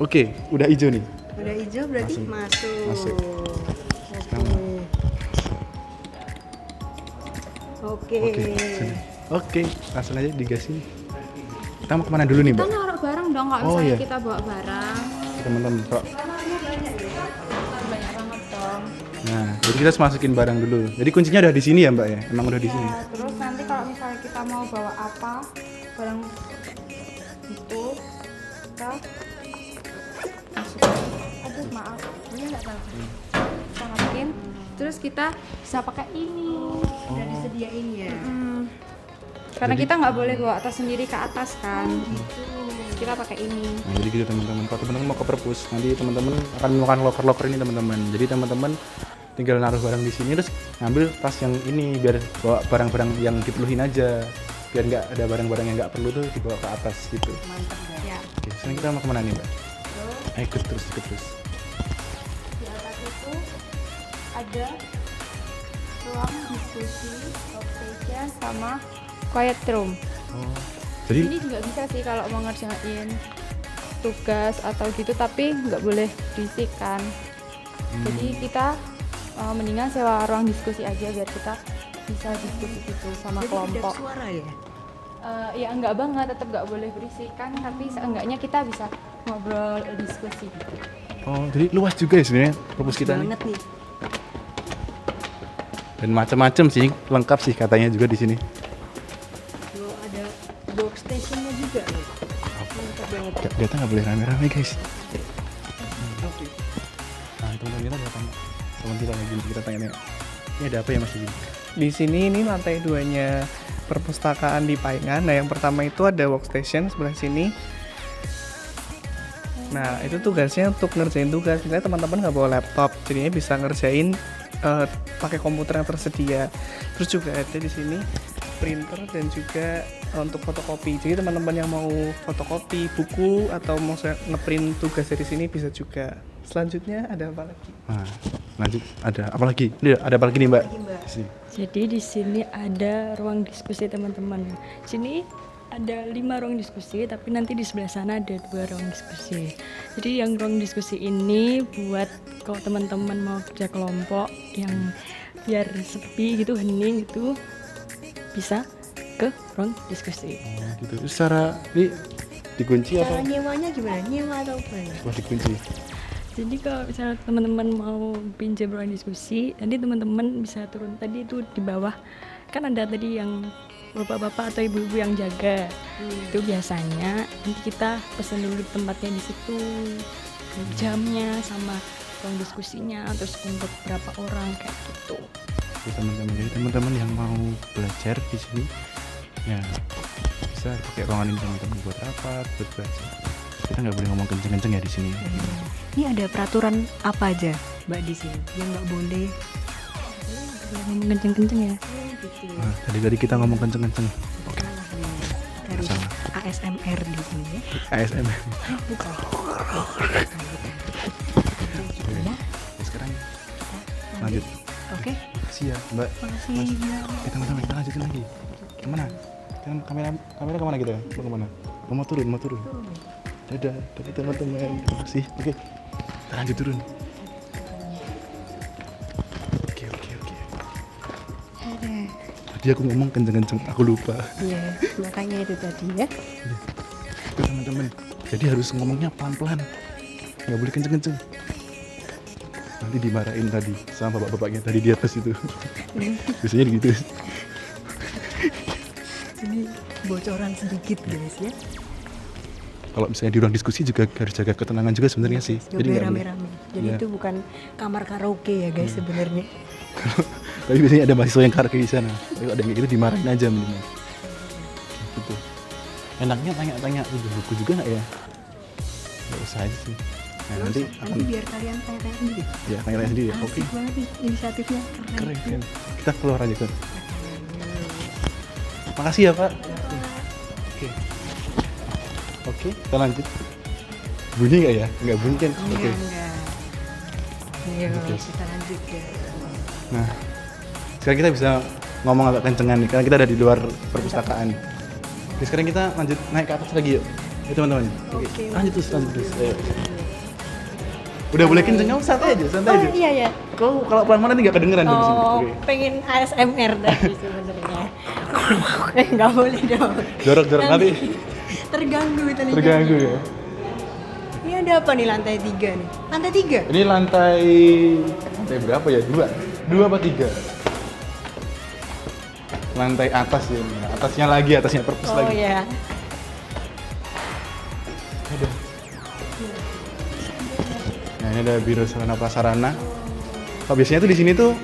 Oke, udah hijau nih. Udah hijau berarti masuk. Oke. Oke, langsung aja digasin. Kita mau kemana dulu nih, Kita Mbak? naruh barang dong, kalau Oh, misalnya iya. kita bawa barang. Teman-teman, Pak. Banyak banget dong. Nah, jadi kita harus masukin barang dulu. Jadi kuncinya udah di sini ya, Mbak ya? Emang udah di sini. Ya, terus nanti kalau misalnya kita mau bawa apa, barang itu kita masukin. Aduh, maaf. Ini nggak tahu. Kita masukin, terus kita bisa pakai ini. Udah disediain ya. Karena kita nggak boleh bawa tas sendiri ke atas kan. Kita pakai ini. Nah, jadi gitu teman-teman. Kalau teman-teman mau ke perpus, nanti teman-teman akan melakukan loker-loker ini teman-teman. Jadi teman-teman tinggal naruh barang di sini terus ngambil tas yang ini biar bawa barang-barang yang diperluin aja. Biar nggak ada barang-barang yang nggak perlu tuh dibawa ke atas gitu. Mantap ya. Oke, sekarang kita mau kemana nih, Mbak? Ikut terus. Di atas itu ada ruang diskusi, workstation, sama quiet room. Oh. Jadi Ini juga bisa sih kalau mau ngerjain tugas atau gitu, tapi nggak boleh berisik kan. Jadi kita mendingan sewa ruang diskusi aja biar kita bisa diskusi gitu sama Jadi kelompok. suara ya? Ya enggak banget, tetap nggak boleh berisik kan, tapi seenggaknya kita bisa ngobrol diskusi. Oh, jadi luas juga ya sebenarnya perpus kita nih. Banget nih. Dan macam-macam sih, lengkap sih katanya juga di sini. Loh, ada workstation-nya juga nih. Lengkap banget. Data nggak boleh rame-rame guys. Oke. Nah, teman-teman kita ada tanya. Teman kita lagi kita tanya. Ini ada apa ya Mas Yudin? Di sini ini lantai 2-nya perpustakaan di Paingan. Nah, yang pertama itu ada workstation sebelah sini. Nah, itu tugasnya untuk ngerjain tugas. Misalnya teman-teman nggak bawa laptop, jadinya bisa ngerjain pakai komputer yang tersedia. Terus juga ada di sini printer dan juga untuk fotokopi. Jadi teman-teman yang mau fotokopi buku atau mau ngeprint tugas dari sini bisa juga. Selanjutnya ada apa lagi? Nah, lanjut ada apa lagi? Ini ada apa lagi nih Mbak? Sini. Jadi di sini ada ruang diskusi teman-teman. Sini ada 5 ruang diskusi, tapi nanti di sebelah sana ada 2 ruang diskusi. Jadi yang ruang diskusi ini buat kalau teman-teman mau kerja kelompok yang biar sepi gitu, hening gitu, bisa ke ruang diskusi. Oh, gitu. Terus secara ini dikunci Cara apa? nyewanya gimana? Nyewa atau apa? Wah, dikunci. Jadi kalau misalnya teman-teman mau pinjam ruang diskusi, nanti teman-teman bisa turun. Tadi itu di bawah kan ada tadi yang bapak-bapak atau ibu-ibu yang jaga. Itu biasanya nanti kita pesen dulu tempatnya di situ, jamnya sama ruang diskusinya, terus untuk berapa orang kayak gitu. Jadi teman-teman yang mau belajar di sini ya bisa pakai ruangan ini teman-teman buat rapat, buat belajar. Kita nggak boleh ngomong kenceng-kenceng ya di sini. Ini ada peraturan apa aja Mbak di sini yang nggak boleh? Ngomong kenceng-kenceng ya. Nah, tadi kita ngomong kenceng-kenceng. Oke. Harus ASMR di sini ya. ASMR. Bukan. Ya, sekarang lanjut. Oke. Makasih ya Mbak. Makasih. Teman-teman kita lanjutin lagi. Kemana? Kamera kemana kita? Mau kemana? Mau turun. Dadah teman-teman. Terima kasih. Oke. Kita lanjut turun. Oke. Tadi aku ngomong kenceng-kenceng, aku lupa. Iya, makanya itu tadi ya. Itu teman-teman. Jadi harus ngomongnya pelan-pelan. Nggak boleh kenceng-kenceng. Nanti dimarahin tadi sama bapak-bapaknya tadi di atas itu. Biasanya gitu. Ini bocoran sedikit guys ya. Kalau misalnya di ruang diskusi juga harus jaga ketenangan juga sebenarnya sih. Jadi nggak boleh. rame-rame. Jadi Iya. itu bukan kamar karaoke ya guys sebenarnya. Tapi biasanya ada mahasiswa yang karaoke di sana. Kalau ada yang kayak gitu dimarahin aja minimal. Gitu. Enaknya tanya-tanya buku juga nggak ya? Nggak usah aja sih. Nah, nanti biar kalian tanya-tanya sendiri. ya tanya-tanya sendiri ya. Oke. Asik banget nih inisiatifnya. Keren. Kita keluar aja kan. Makasih ya Pak. Oke, kita lanjut. Bunyi nggak ya? Nggak bunyi kan? Oke. Ayo Oke. kita lanjut ya. Nah, sekarang kita bisa ngomong agak kencengan nih, karena kita ada di luar perpustakaan. Oke, sekarang kita lanjut naik ke atas lagi yuk. Ya teman-teman. Oke. Lanjut terus. Ayo. Udah boleh kenceng, kamu santai aja. Iya ya. Kau kalau pelan-pelan nanti nggak kedengeran dari sini. Oh, Oke. pengen ASMR tadi sebenarnya. Nggak boleh dong. Jorok nanti Terganggu telinga. terganggu ya. Ini ada apa nih lantai 3 nih? Lantai 3? Ini lantai berapa ya? 2 apa 3? Lantai atas ya ini. Atasnya perpus Oh lagi. ya. Ada. Nah, ini ada biro sarana prasarana. Oh, biasanya tuh di sini tuh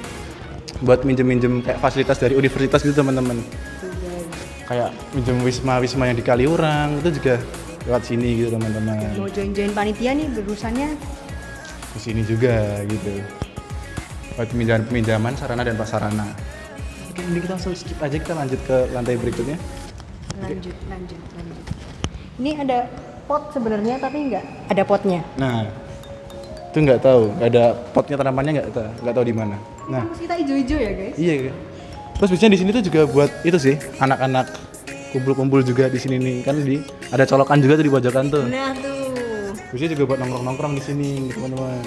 buat minjem kayak fasilitas dari universitas gitu teman-teman. Kayak minjem wisma yang di Kaliurang itu juga lewat sini gitu teman-teman. Mau join panitia nih berurusannya. Ke sini juga gitu. Buat peminjaman sarana dan prasarana. Oke, ini kita langsung skip aja, kita lanjut ke lantai berikutnya. Lanjut. Ini ada pot sebenarnya tapi nggak ada potnya. Nah, itu nggak tahu, nggak ada potnya tanamannya nggak tahu di mana. Nah, Terus kita hijau-hijau ya guys. iya. Terus biasanya di sini tuh juga buat itu sih, anak-anak kumpul-kumpul juga di sini nih, kan ada colokan juga tuh di pojokan tuh. Nah tuh. Biasanya juga buat nongkrong-nongkrong di sini, teman-teman.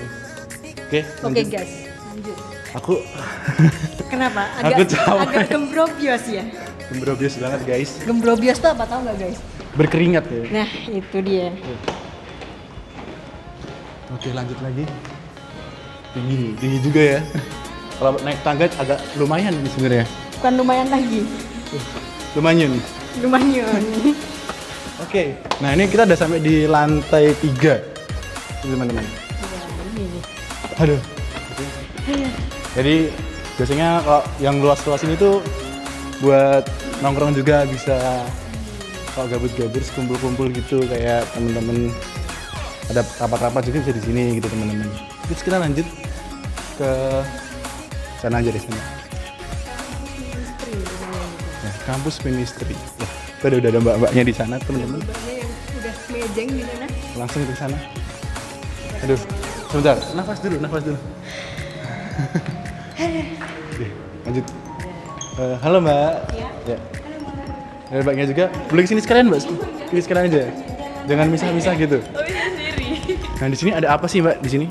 Oke, Oke lanjut. guys, lanjut. Aku Kenapa? Aku capek. Agak gembrobios ya. gembrobios banget guys, Gembrobios tuh apa tahu nggak guys? berkeringat ya. Nah itu dia. Oke, lanjut lagi. Tinggi juga ya. Kalau naik tangga agak lumayan nih sebenarnya. Bukan lumayan lagi. Lumayan. Lumayan. Oke. Nah, ini kita udah sampai di lantai 3. Teman-teman. Aduh. Jadi biasanya kalau yang luas-luas ini tuh buat nongkrong juga bisa. Kalau gabut-gabut kumpul-kumpul gitu kayak temen-temen ada rapat-rapat juga bisa di sini gitu teman-teman. Terus kita lanjut ke sana aja deh sana. Nah, kampus ministry. Wah, tadi udah ada mbak-mbaknya di sana teman-teman. Mbaknya yang udah mejeng di sana. Langsung ke sana. Aduh, sebentar. Nafas dulu. Oke, lanjut. Halo mbak. Ya. Ada mbaknya juga. Boleh kesini sekalian mbak? Kesini sekalian aja. Jangan misah-misah gitu. Oh bisa sendiri. Nah di sini ada apa sih mbak di sini?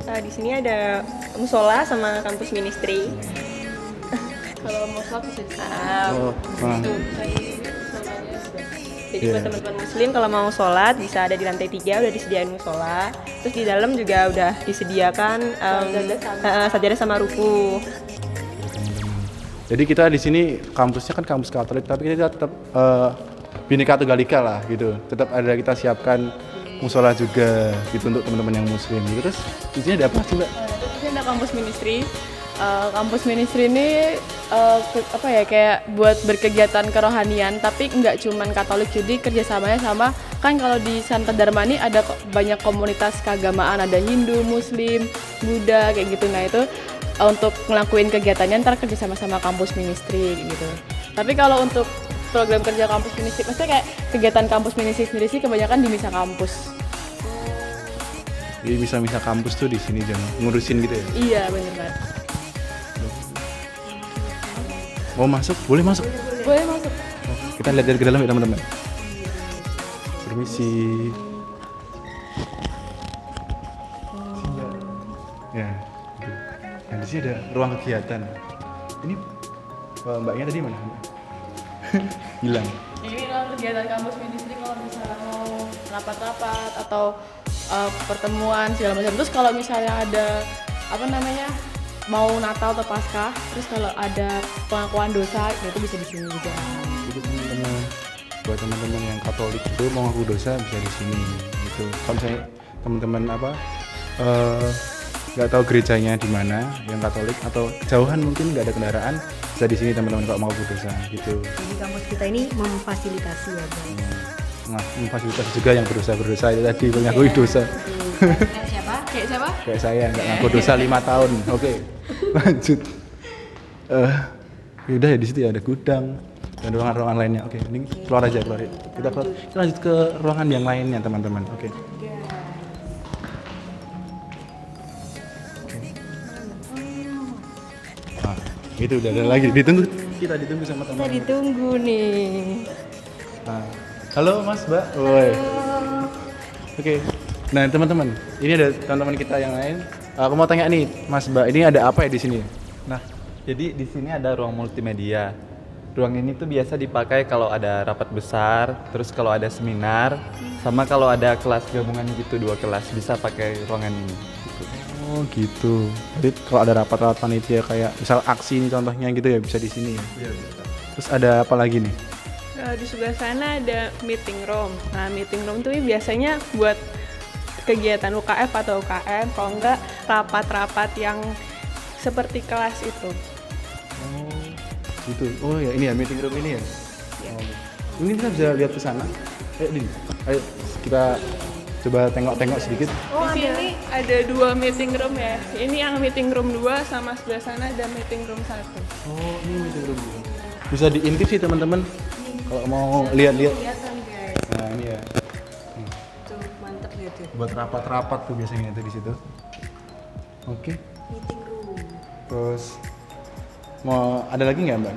Di sini ada musola sama kampus ministry. Kalau mau sholat bisa di sini. Jadi Iya. buat teman-teman muslim kalau mau sholat bisa ada di lantai 3 udah disediain musola. Terus di dalam juga udah disediakan sajadah sama ruku. Jadi kita di sini kampusnya kan kampus Katolik, tapi kita tetap Bhinneka Tunggal Ika lah gitu. Tetap ada kita siapkan musola juga gitu untuk teman-teman yang muslim gitu. Terus di sini ada apa sih mbak? Di sini ada kampus ministry. Kampus ministry ini kayak buat berkegiatan kerohanian, tapi nggak cuman Katolik, jadi kerjasamanya sama kan kalau di Sanata Dharma ini ada banyak komunitas keagamaan, ada Hindu, Muslim, Buddha kayak gitu. Nah itu untuk ngelakuin kegiatannya ntar kerja sama kampus ministry gitu. Tapi kalau untuk program kerja kampus ministry, maksudnya kayak kegiatan kampus ministry sendiri sih kebanyakan di misa kampus. Jadi misa kampus tuh di sini jangan ngurusin gitu ya? Iya bener banget. Mau masuk? Boleh masuk? Boleh masuk. Kita lihat ke dalam ya teman-teman. Permisi. Ya. Nah, di sini ada ruang kegiatan. Ini mbaknya tadi mana? Hilang. Ini ruang kegiatan kampus ministry kalau misalnya mau rapat-rapat atau pertemuan segala macam. Terus kalau misalnya ada mau Natal atau Paskah, terus kalau ada pengakuan dosa itu bisa di sini juga. Jadi teman-teman, buat teman-teman yang Katolik itu mau ngaku dosa bisa di sini gitu. Kalau misalnya teman-teman nggak tahu gerejanya di mana yang Katolik atau jauhan mungkin nggak ada kendaraan, bisa di sini teman-teman kalau mau ngaku dosa gitu. Jadi kampus kita ini memfasilitasi ya guys. Nah, memfasilitasi juga yang berdosa itu tadi mengakui dosa. Kayak siapa? Kayak saya nggak ngaku dosa 5 tahun. Oke, lanjut. Udah ya di situ ya ada gudang dan ruangan-ruangan lainnya. Oke, ini keluar aja. Kita lanjut ke ruangan yang lainnya teman-teman. Oke. Nah, itu udah ada lagi. Kita ditunggu sama teman. Kita ditunggu nih. Nah, halo Mas, Mbak. Woi. Oke. Nah, teman-teman, ini ada teman-teman kita yang lain. Aku mau tanya nih, Mas, Mbak, ini ada apa ya di sini? Nah, jadi di sini ada ruang multimedia. Ruang ini tuh biasa dipakai kalau ada rapat besar, terus kalau ada seminar, sama kalau ada kelas gabungan gitu, 2 kelas bisa pakai ruangan ini. Gitu. Oh gitu. Jadi kalau ada rapat-rapat panitia kayak misal aksi ini contohnya gitu ya bisa di sini ya. Iya bisa. Terus ada apa lagi nih? Di sebelah sana ada meeting room. Nah, meeting room tuh biasanya buat kegiatan UKF atau UKM, kalau enggak rapat-rapat yang seperti kelas itu. Oh gitu. Oh ya ini ya meeting room ini ya. Oh. Mungkin kita bisa lihat ke sana. Ayo kita coba tengok-tengok sedikit. Di sini ada 2 meeting room ya. Ini yang meeting room 2 sama sebelah sana ada meeting room 1. Oh ini meeting room 2. Bisa diintip sih teman-teman. Kalau mau lihat-lihat. Nah ini ya. Tuh mantep gitu. Buat rapat-rapat tuh biasanya itu di situ. Oke. Meeting room. Terus mau ada lagi nggak Mbak?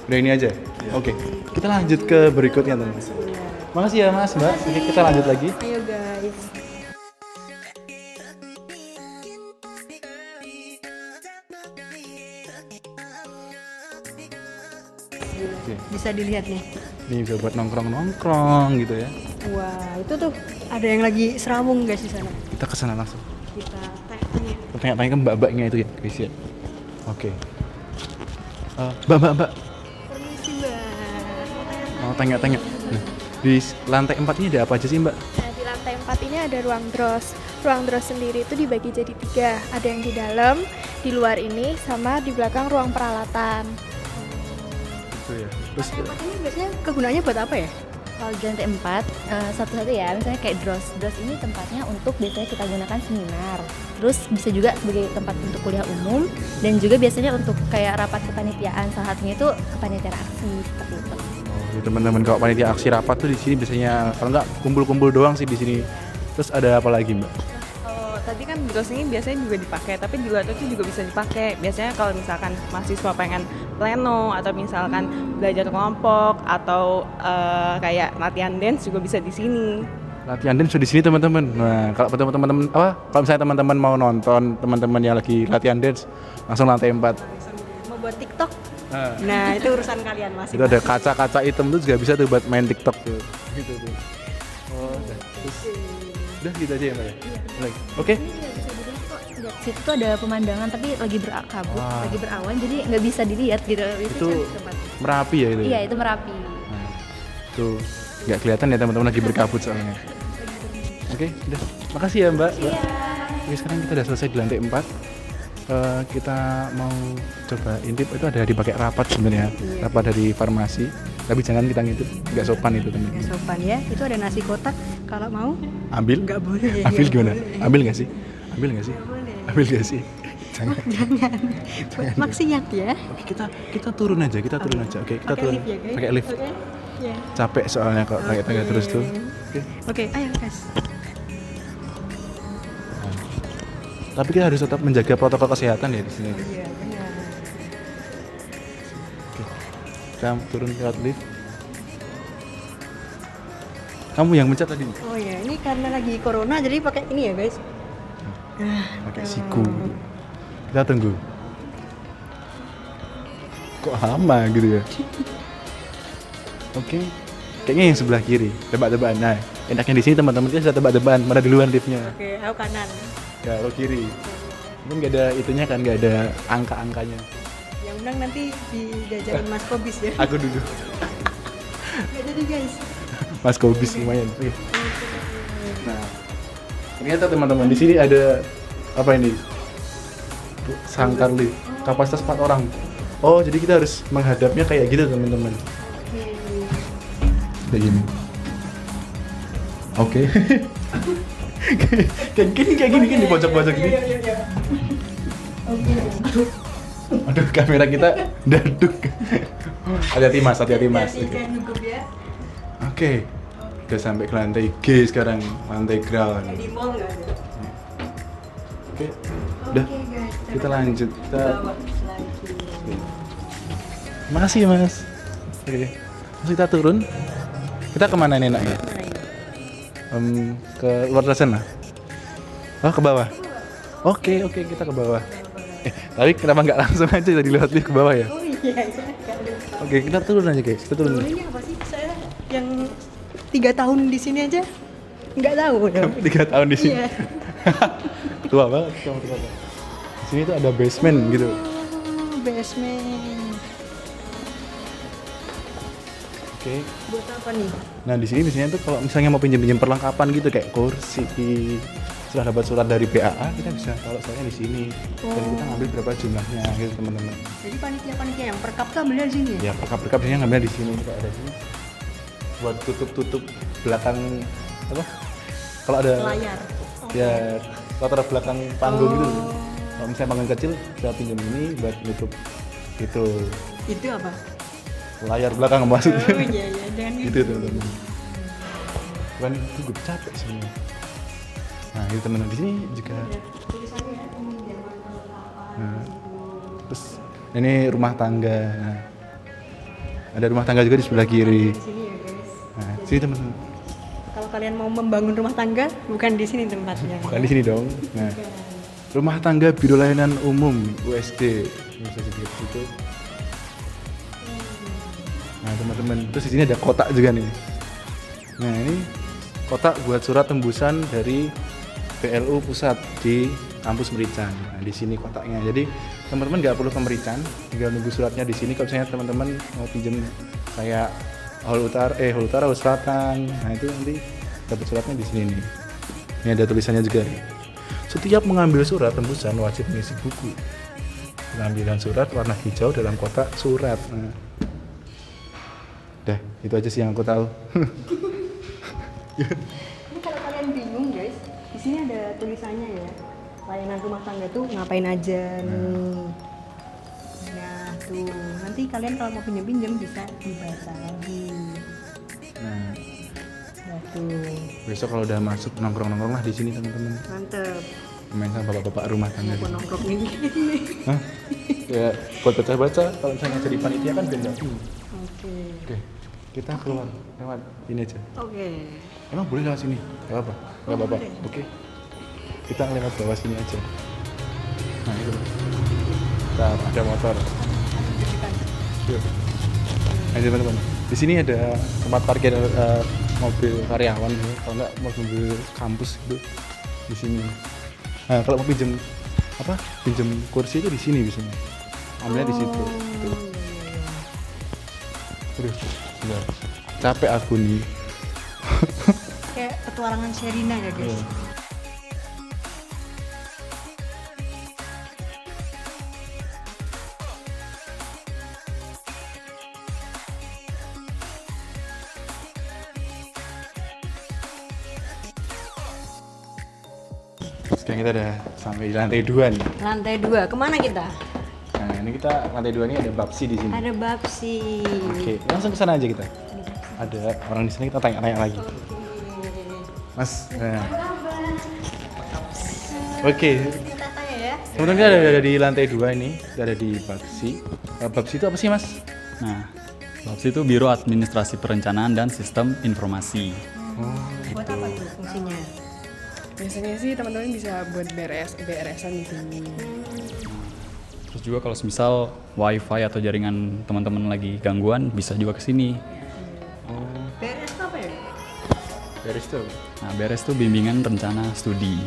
Udah ini aja. Oke. Kita lanjut ke berikutnya teman-teman. Makasih ya Mas, Mbak. Oke, kita lanjut lagi. Ayo guys. Oke. Bisa dilihat nih. Ini juga buat nongkrong-nongkrong gitu ya. Wah, itu tuh ada yang lagi seramung guys di sana. Kita ke sana langsung. Kita tanya. Tanya-tanya ke mbak-mbaknya itu ya, guys ya. Oke. Mbak. Permisi, Mbak. Mau tanya-tanya. Nah, di lantai 4 ini ada apa aja sih, Mbak? Nah, di lantai 4 ini ada ruang DROS. Ruang DROS sendiri itu dibagi jadi 3. Ada yang di dalam, di luar ini, sama di belakang ruang peralatan. Itu ya. Terus Lantai 4 ini biasanya kegunaannya buat apa ya? Kalau di lantai 4, satu-satu ya, misalnya kayak DROS. DROS ini tempatnya untuk biasanya kita gunakan seminar. Terus bisa juga sebagai tempat untuk kuliah umum, dan juga biasanya untuk kayak rapat kepanitiaan. Salah satunya itu kepanitiaan aksi, seperti itu. oh, teman-teman kalau panitia aksi rapat tuh di sini biasanya kalau nggak kumpul-kumpul doang sih di sini. Terus ada apa lagi, Mbak? Kalau tadi kan DROS ini biasanya juga dipakai, tapi di luar itu juga bisa dipakai. Biasanya kalau misalkan mahasiswa pengen pleno atau misalkan belajar kelompok atau kayak latihan dance juga bisa di sini. Latihan dance di sini teman-teman. Nah, kalau teman-teman kalau misalnya teman-teman mau nonton teman-teman yang lagi latihan dance langsung lantai 4. Mau buat TikTok? Nah, itu urusan kalian masing-masing. Itu ada kaca-kaca hitam tuh juga bisa tuh buat main TikTok tuh. Gitu tuh. Oh, terus udah gitu aja ya, Mbak ya? Oke. Situ tuh ada pemandangan tapi lagi berkabut, Wah. lagi berawan, jadi nggak bisa dilihat gitu. Itu Merapi ya itu? Iya, itu Merapi. Tuh, nggak kelihatan ya teman-teman lagi berkabut soalnya. Oke, udah. Makasih ya Mbak. Oke, sekarang kita udah selesai di lantai 4. Kita mau coba intip itu ada dipakai rapat sebenarnya, rapat dari farmasi. Tapi jangan kita ngintip, nggak sopan itu teman-teman. Nggak sopan ya. Itu ada nasi kotak. Kalau mau Ambil? Nggak boleh. Ambil nggak gimana? boleh. Ambil nggak sih? Ambil nggak sih? Ambil nggak sih? Jangan. Jangan. Maksiat ya. Oke, kita turun aja, kita turun aja. Oke, kita Pakai turun. lift ya, guys? Pakai lift. Oke. Ya. Capek soalnya kalau tanya-tanya terus tuh. Oke, ayo guys. Tapi kita harus tetap menjaga protokol kesehatan ya di sini. Iya, benar. Kita turun lewat lift. Kamu yang mencet tadi? Oh ya, ini karena lagi corona jadi pakai ini ya guys. Pakai siku. Kita tunggu. Kok lama gitu ya? Oke. Kayaknya yang sebelah kiri, tebak-tebakan. Nah, enaknya di sini teman-teman kita sudah tebak-tebakan, mana duluan liftnya. Oke, aku kanan. Ya, lo kiri. Mungkin nggak ada itunya kan, nggak ada angka-angkanya. Yang menang nanti dijajarin Mas Kobis ya. Aku dulu. Nggak jadi guys. Mas Kobis lumayan. Oke. Nah, ternyata teman-teman di sini ada apa ini? Sangkar lift. Kapasitas 4 orang. Oh, jadi kita harus menghadapnya kayak gitu teman-teman. Kayak gini. Oke. kayak gini kan di pojok-pojok gini. Aduh, kamera kita daduk. Hati-hati Mas. Oke. Udah sampai ke lantai G sekarang, lantai ground. Di mall nggak ada. Oke. Udah. Kita lanjut. Makasih Mas. Oke. Terus kita turun. Kita kemana nih enaknya? Ke luar sana. Oh, ke bawah. Oke, kita ke bawah. Tapi kenapa nggak langsung aja tadi lewat lift ke bawah ya? Oh iya, nggak ada. Oke, kita turun aja guys. Kita turun. Ini apa sih? Saya yang 3 tahun di sini aja nggak tahu ya. 3 tahun di sini. Iya. Tua banget kamu tua banget. Di sini tuh ada basement gitu. Oh, basement. Oke. Buat apa nih? Nah di sini biasanya tuh kalau misalnya mau pinjam perlengkapan gitu kayak kursi, setelah dapat surat dari BAA kita bisa kalau soalnya di sini dan kita ngambil berapa jumlahnya gitu teman-teman. Jadi panitia yang perkap tuh ambilnya di sini ya? Ya perkap biasanya ngambilnya di sini kayak ada sini buat tutup belakang apa? Kalau ada layar. Ya latar belakang panggung gitu. Kalau misalnya panggung kecil kita pinjam ini buat nutup itu. Itu apa? Layar belakang maksudnya. Oh iya, jangan gitu teman-teman. Kan itu gue capek sebenarnya. Nah itu teman-teman di sini juga. Nah, terus ini rumah tangga. Nah, ada rumah tangga juga di sebelah kiri. Di sini ya guys. Nah, sini teman-teman. Kalau kalian mau membangun rumah tangga, bukan di sini tempatnya. Bukan di sini dong. Nah, rumah tangga Biro Layanan Umum USD. Bisa sedikit situ. Nah teman-teman, terus di sini ada kotak juga nih. Nah ini kotak buat surat tembusan dari PLU pusat di kampus Merican. Nah, di sini kotaknya. Jadi teman-teman nggak perlu ke Merican, tinggal nunggu suratnya di sini. Kalau misalnya teman-teman mau pinjam kayak Hall Utara, Hall Selatan, nah itu nanti dapat suratnya di sini nih. Ini ada tulisannya juga nih. Setiap mengambil surat tembusan wajib mengisi buku. Pengambilan surat warna hijau dalam kotak surat. Nah. Dah, itu aja sih yang aku tahu. Ini kalau kalian bingung guys, di sini ada tulisannya ya. Layanan rumah tangga tuh ngapain aja nih. Nah tuh, nanti kalian kalau mau pinjam-pinjam bisa dibaca lagi. Nah, tuh. besok kalau udah masuk nongkrong-nongkrong lah di sini teman-teman. Mantep. Main sama bapak-bapak rumah tangga. Mau nongkrong ini. Hah? Ya buat baca-baca. Kalau misalnya jadi panitia kan beda. Oke. Kita keluar lewat ini aja. Oke. Emang boleh lewat sini? Gak apa-apa. Gak apa-apa. Oke. Kita lewat bawah sini aja. Nah itu. Bentar, ada motor. Yuk. Nah teman-teman. Di sini ada tempat parkir mobil karyawan, kalau nggak mobil kampus itu di sini. Nah kalau mau pinjam kursi itu di sini biasanya. Ambilnya di situ. Terus, udah capek aku nih. Kayak petualangan Sherina ya guys. Sekarang kita udah sampai di lantai 2 nih. Lantai 2, kemana kita? Nah ini kita lantai 2 ini ada babsi di sini. Ada babsi. Oke, langsung ke sana aja kita. Ada orang di sini, kita tanya-tanya lagi. Mas, nah. Oke. Kita tanya ya. Teman-teman kita ada di lantai 2 ini, kita ada di babsi. Babsi itu apa sih mas? Nah, babsi itu Biro Administrasi Perencanaan dan Sistem Informasi. Buat apa tuh fungsinya? Biasanya sih teman-teman bisa buat BRS-an di sini. Terus juga kalau misal wifi atau jaringan teman-teman lagi gangguan bisa juga ke sini. BRS apa ya? BRS itu? Nah, BRS itu bimbingan rencana studi.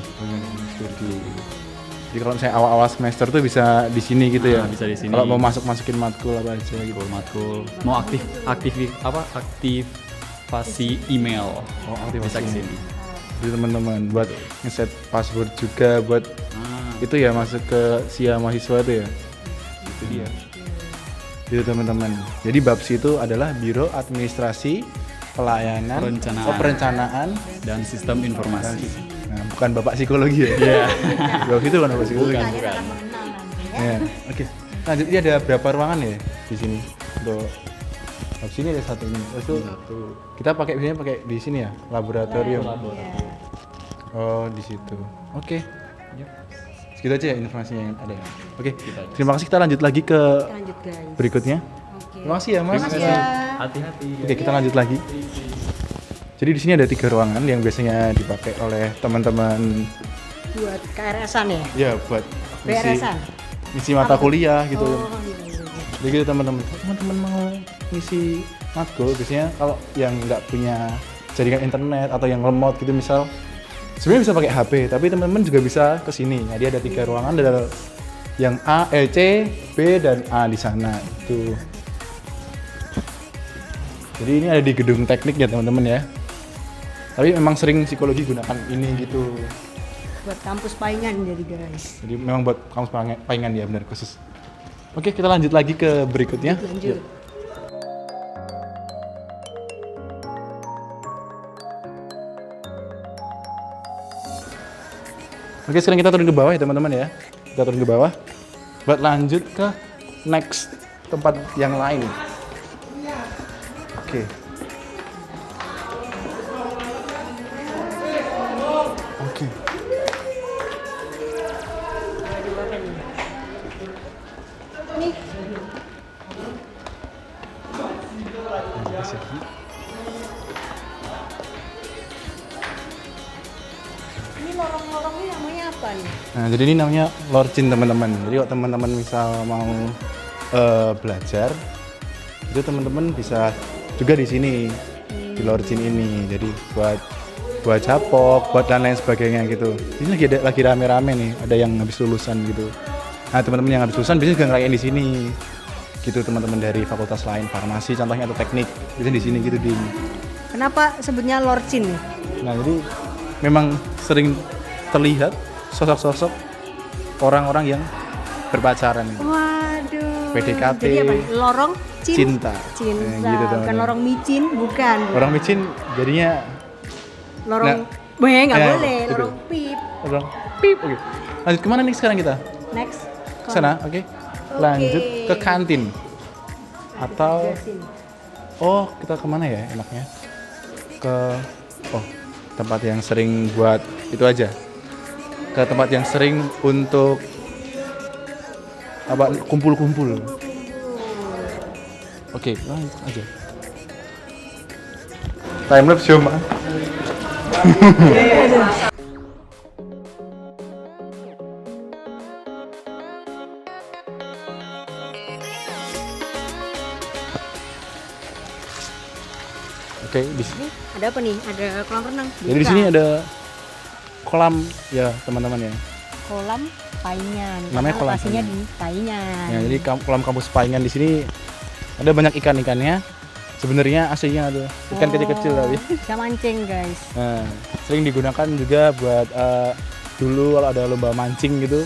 Jadi kalau misalnya awal-awal semester tuh bisa di sini gitu ya? Bisa di sini. Kalau mau masukin matkul apa aja gitu. Matkul. Mau aktivasi email. Oh, aktivasi bisa ke sini. Jadi teman-teman buat ngeset password juga buat itu ya masuk ke SIA mahasiswa itu ya. Itu dia. Itu teman-teman. Jadi BAPSI itu adalah Biro Administrasi Pelayanan Perencanaan dan Sistem Informasi. Nah, bukan Bapak Psikologi ya? Iya. BAPSI itu bukan Bapak Psikologi. Bukan. Ya. Oke. Lanjut, ini ada berapa ruangan ya di sini untuk BAPSI ini ada satu ini. Itu kita biasanya pakai di sini ya, laboratorium. Oh, di situ. Oke. Segitu aja ya informasinya yang ada. Oke. Terima kasih, kita lanjut lagi ke berikutnya. Terima kasih ya, Mas. Terima kasih ya. Hati-hati. Oke, kita lanjut lagi. Jadi di sini ada 3 ruangan yang biasanya dipakai oleh teman-teman Buat KRS-an ya? ya buat BRS-an? ngisi mata kuliah gitu. Oh, Jadi gitu teman-teman mau ngisi matkul biasanya kalau yang nggak punya jaringan internet atau yang remote gitu misal sebenarnya bisa pakai HP, tapi teman-teman juga bisa ke sini. Jadi ada 3 ruangan, ada yang C, B dan A di sana itu. Jadi ini ada di gedung teknik ya teman-teman ya. Tapi memang sering psikologi gunakan ini gitu. Buat kampus Paingan jadi guys. Jadi memang buat kampus Paingan ya benar khusus. Oke, kita lanjut lagi ke berikutnya. Lanjut. Oke, sekarang kita turun ke bawah ya teman-teman ya. Kita turun ke bawah buat lanjut ke next tempat yang lain. Oke. Oke. Nih. Ini lorong-lorongnya namanya apa nih? Nah, jadi ini namanya lorcin teman-teman. Jadi kalau teman-teman misal mau belajar, itu teman-teman bisa juga di sini di lorcin ini. Jadi buat buat capok, buat dan lain sebagainya gitu. Ini lagi rame-rame nih, ada yang habis lulusan gitu. Nah teman-teman yang habis lulusan biasanya juga ngerayain di sini, gitu teman-teman dari fakultas lain, farmasi contohnya atau teknik, biasanya di sini gitu Kenapa sebutnya Lorcin nih? Nah jadi memang sering terlihat sosok-sosok orang-orang yang berpacaran. Waduh. PDKT. Jadi apa? Lorong cinta. Cinta. Gitu, Bukan lorong micin, bukan. Orang micin jadinya Lorong nggak boleh, gitu. lorong pip. Lorong pip. Oke. Lanjut kemana nih sekarang kita? Next. Ke sana, oke. Lanjut ke kantin. Atau kita kemana ya enaknya? Ke tempat yang sering buat itu aja. Ke tempat yang sering untuk kumpul-kumpul. Oke, lanjut aja. Time lapse yo, Mak. Oke, di sini ada apa nih? Ada kolam renang. jadi di sini ada kolam ya teman-teman ya. Kolam Paingan. Namanya kolam lokasinya Paingan. di Paingan. Ya, jadi kolam kampus Paingan di sini ada banyak ikan-ikannya. Sebenarnya aslinya ada ikan kecil-kecil tapi. Bisa mancing guys. Nah, sering digunakan juga buat dulu kalau ada lomba mancing gitu.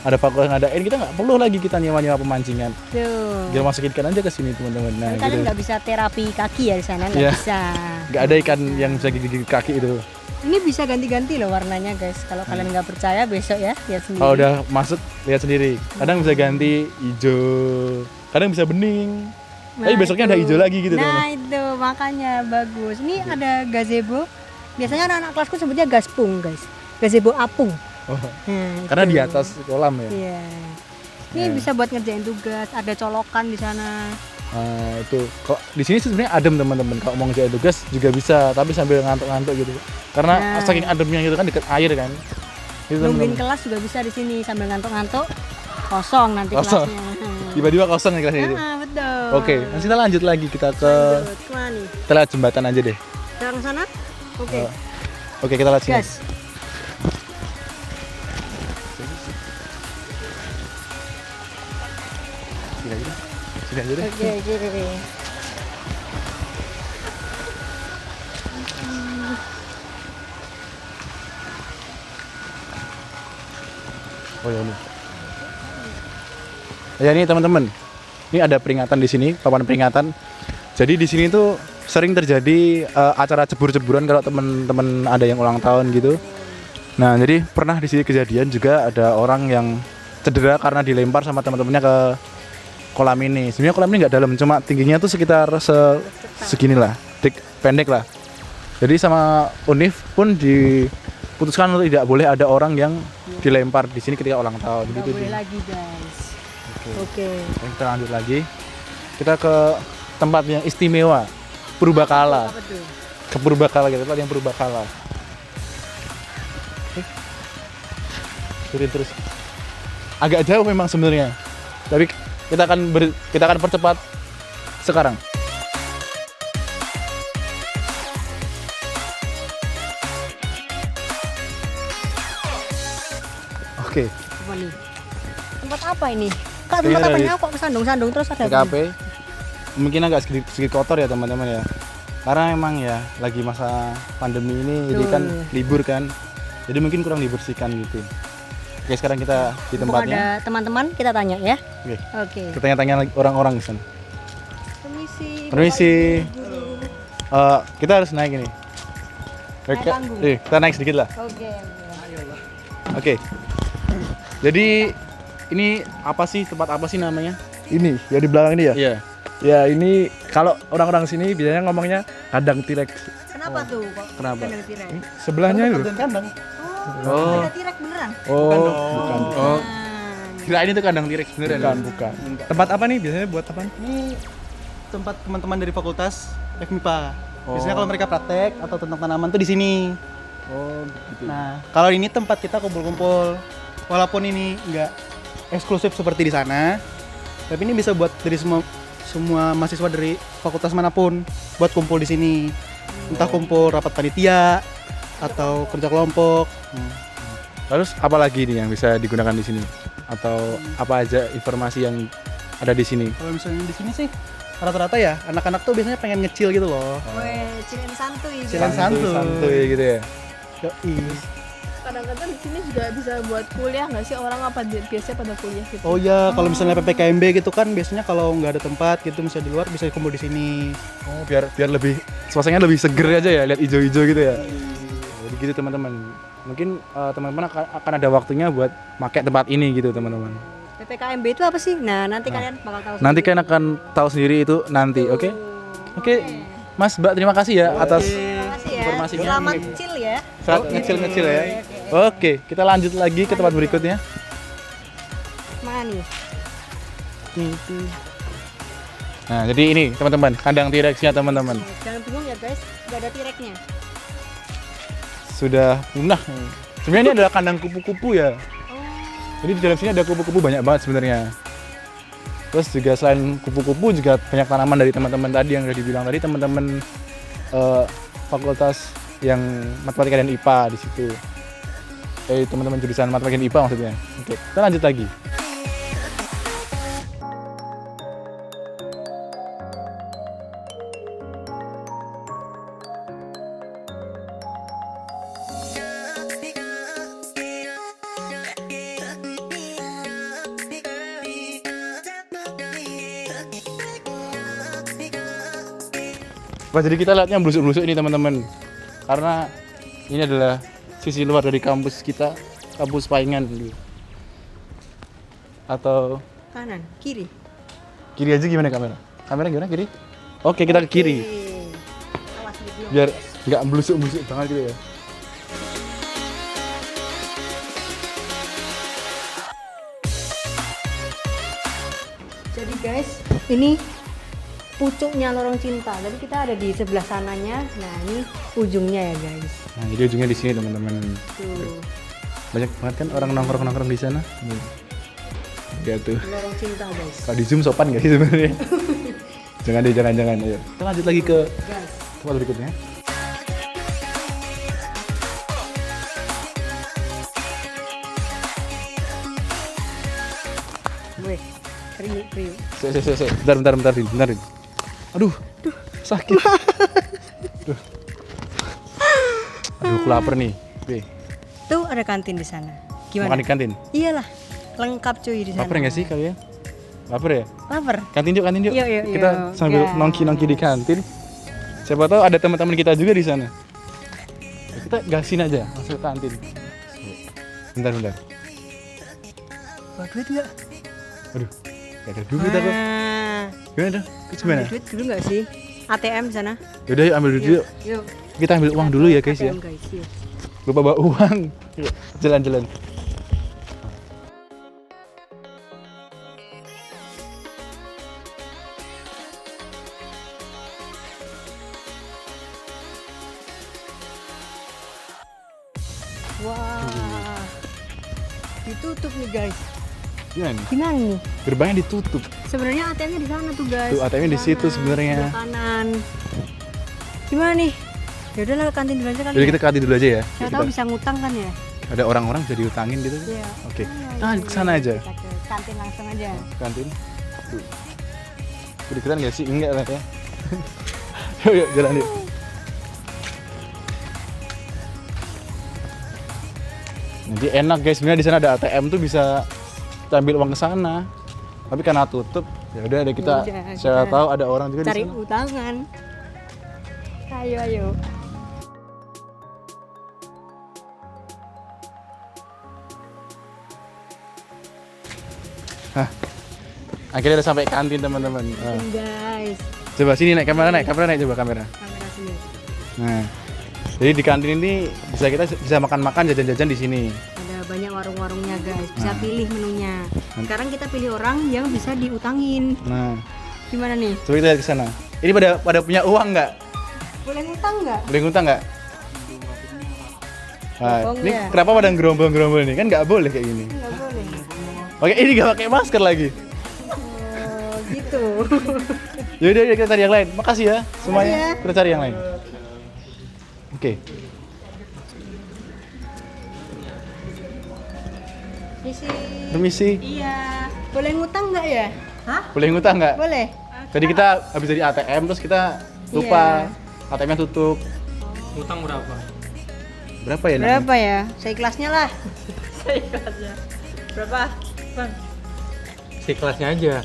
Ada fakultas ngadain, kita nggak perlu lagi kita nyewa pemancingan. Tuh. Kita masukin ikan aja ke sini teman-teman. Nah, Kalian gitu. nggak bisa terapi kaki ya di sana, nggak Iya. bisa. Nggak ada ikan yang bisa gigit kaki itu. Ini bisa ganti-ganti loh warnanya guys. Kalau kalian nggak percaya besok ya lihat sendiri. Kalau udah masuk lihat sendiri. Kadang bisa ganti hijau, kadang bisa bening. Tapi besoknya ada hijau lagi gitu Nah teman. itu makanya bagus. Ini ada gazebo. Biasanya anak-anak kelasku sebutnya gaspung guys. Gazebo apung. Oh, Nah, karena itu. di atas kolam ya. Iya. Ini Ya. bisa buat ngerjain tugas. Ada colokan di sana. Itu kok di sini sebenarnya adem teman-teman. Kalau mau ngerjain tugas juga bisa, tapi sambil ngantuk-ngantuk gitu. Karena Nah. saking ademnya gitu kan deket air kan. Itu Nungguin teman-teman. kelas juga bisa di sini sambil ngantuk-ngantuk. Kosong nanti Kosong. kelasnya. Tiba-tiba kosong nih kelasnya itu. Betul. Oke, nanti kita lanjut lagi kita ke Kemana nih? kita lihat jembatan aja deh. Sekarang sana? Oke. Oke, kita lihat sini. Gas. Sini aja deh. Sini aja deh. Oke. Oh ya ini. Ya ini teman-teman. Ini ada peringatan di sini, papan peringatan. Jadi di sini tuh sering terjadi acara cebur-ceburan kalau teman-teman ada yang ulang tahun gitu. Nah, jadi pernah di sini kejadian juga ada orang yang cedera karena dilempar sama teman-temannya ke kolam ini. Sebenarnya kolam ini nggak dalam, cuma tingginya tuh sekitar segini lah, pendek lah. Jadi sama Unif pun diputuskan untuk tidak boleh ada orang yang dilempar di sini ketika ulang tahun. Nggak Gitu. boleh lagi guys. Oke. Kita lanjut lagi. Kita ke tempat yang istimewa, Purbakala. Apa tuh? Ke Purbakala, kita tempat yang Purbakala. Turun terus. Agak jauh memang sebenarnya. Tapi kita akan percepat sekarang. Oke. Apa nih? Tempat apa ini? Kak, Ini tempat ada apanya di kok sandung-sandung terus ada TKP. Mungkin agak sedikit kotor ya teman-teman ya. Karena emang ya lagi masa pandemi ini, jadi kan libur kan. Jadi mungkin kurang dibersihkan gitu. Oke, sekarang kita di Mumpung tempatnya. ada teman-teman, kita tanya ya. Oke. Oke. Kita tanya-tanya lagi orang-orang di sana. Permisi. Permisi. Kita harus naik ini. Naik panggung. Kita naik sedikit lah. Oke. Oke. Jadi ini apa sih, tempat apa sih namanya? Ini ya di belakang ini ya? Iya. Ya ini kalau orang-orang sini biasanya ngomongnya kandang T-Rex. Kenapa tuh kok? Kenapa? Kandang T-Rex? Sebelahnya itu. Kandang. Oh. Ada T-Rex beneran? Bukan. Oh. Kirain itu kandang T-Rex beneran. Bukan. Tempat apa nih biasanya buat apa? Ini tempat teman-teman dari fakultas FMIPA. Oh. Biasanya kalau mereka praktek atau tentang tanaman tuh di sini. Oh, gitu. Nah, kalau ini tempat kita kumpul-kumpul. Walaupun ini nggak eksklusif seperti di sana, tapi ini bisa buat dari semua mahasiswa dari fakultas manapun buat kumpul di sini. Entah kumpul rapat panitia atau kerja kelompok. Terus apa lagi nih yang bisa digunakan di sini? Atau apa aja informasi yang ada di sini? Kalau misalnya di sini sih rata-rata ya anak-anak tuh biasanya pengen ngecil gitu loh. Weh, cilin santuy. Cilin Santuy gitu ya. Yoi. Kadang-kadang di sini juga bisa buat kuliah nggak sih, orang apa biasanya pada kuliah gitu. Oh iya, kalau misalnya PPKMB gitu kan biasanya kalau nggak ada tempat gitu misalnya di luar bisa kumpul di sini. Oh, biar lebih suasananya lebih seger aja ya, lihat hijau-hijau gitu ya. Jadi gitu teman-teman. Mungkin teman-teman akan ada waktunya buat pakai tempat ini gitu teman-teman. PPKMB itu apa sih? Nah, nanti kalian bakal tahu. Nanti kalian akan tahu sendiri itu nanti, oke? Oke. Mas, Mbak, terima kasih ya atas informasinya. Selamat chill ya. Selamat ngecil-ngecil ya. Oke, kita lanjut lagi ke tempat berikutnya. Mana nih? Nah, jadi ini teman-teman, kandang T-Rex-nya teman-teman. Jangan bingung ya guys, nggak ada T-Rex-nya. Sudah punah. Sebenarnya ini adalah kandang kupu-kupu ya. Jadi di dalam sini ada kupu-kupu banyak banget sebenarnya. Terus juga selain kupu-kupu juga banyak tanaman dari teman-teman tadi yang udah dibilang tadi, teman-teman fakultas yang matematika dan IPA di situ. Teman-teman jurusan matematika dan IPA maksudnya. Oke, kita lanjut lagi. Wah, jadi kita lihatnya blusuk-blusuk ini teman-teman, karena ini adalah sisi luar dari kampus kita, kampus Paingan dulu. Atau Kanan, kiri. kiri aja gimana kamera? Kamera gimana kiri? Oke, kita ke kiri. Awas video. Biar nggak blusuk-blusuk banget gitu ya. Jadi guys, ini pucuknya lorong cinta. Jadi kita ada di sebelah sananya. Nah, ini ujungnya ya guys. Nah, jadi ujungnya di sini teman-teman. Tuh. Banyak banget kan orang nongkrong-nongkrong di sana. Ya tuh. Lorong cinta guys. Kalau di zoom sopan nggak sih sebenarnya? Jangan deh, jangan. Ayo. Kita lanjut lagi ke tempat berikutnya. Weh, kriuk. Bentar, Din. Aduh, sakit. Aduh, aku lapar nih. Weh, Tuh ada kantin di sana. Gimana? makan di kantin. Iyalah, lengkap cuy di sana. Lapar nggak sih kalian? Lapar ya? Lapar. Kantin yuk. Yuk, Kita sambil gas. nongki di kantin. Siapa tahu ada teman-teman kita juga di sana. Kita gasin aja masuk ke kantin. Bentar. Bawa duit nggak? Aduh, gak ada duit aku. Gimana dong? Terus gimana? Ambil duit dulu nggak sih? ATM di sana. Yaudah yuk ambil duit dulu. Yuk. Kita ambil uang dulu ya guys ya. ATM guys, yuk. Lupa bawa uang. Yuk, jalan. Wah. Ditutup nih guys. Gimana nih? Gimana nih? Gerbangnya ditutup. Sebenarnya ATM-nya di sana tuh guys. Tuh ATM-nya di situ sebenarnya. Sebelah kanan. Gimana nih? Ya udahlah ke kantin dulu aja kali. Jadi kita ke kantin dulu aja ya. Siapa tahu bisa ngutang kan ya? Ada orang-orang bisa diutangin gitu. Iya. Oke. Nah, ke sana aja. Kita ke kantin langsung aja. Kantin. Tuh. Kedeketan nggak sih? Enggak lah ya. Yuk, jalan yuk. Jadi enak guys, sebenarnya di sana ada ATM tuh bisa kita ambil uang ke sana. Tapi karena tutup, ya udah ada kita. Yaudah, Siapa kita tahu ada orang juga di cari sana. utangan. Ayo. Hah. Akhirnya udah sampai kantin teman-teman. Nah. Guys, Coba sini naik kamera coba kamera. kamera sini. Nah. Jadi di kantin ini kita bisa makan-makan jajan-jajan di sini. Ada banyak warung-warungnya guys, bisa Nah. pilih menunya. Sekarang kita pilih orang yang bisa diutangin. Nah, Gimana nih? coba kita lihat ke sana. Ini pada punya uang nggak? Boleh ngutang nggak? Boleh ngutang nggak? Nah, Oh, ini enggak. kenapa pada gerombol-gerombol nih? Kan nggak boleh kayak gini. Nggak boleh. Oke, ini nggak pakai masker lagi. Oh, gitu. Yaudah, kita cari yang lain. Makasih ya semuanya. Makasih ya. Kita cari yang lain. Oke. Misi. Permisi. Iya. Boleh ngutang nggak ya? Hah? Boleh ngutang nggak? Boleh. Tadi kita habis dari ATM terus kita lupa ATM-nya tutup. Ngutang berapa? Berapa ya? Berapa ya? Seikhlasnya lah. Seikhlasnya. Berapa? Bang. Seikhlasnya aja.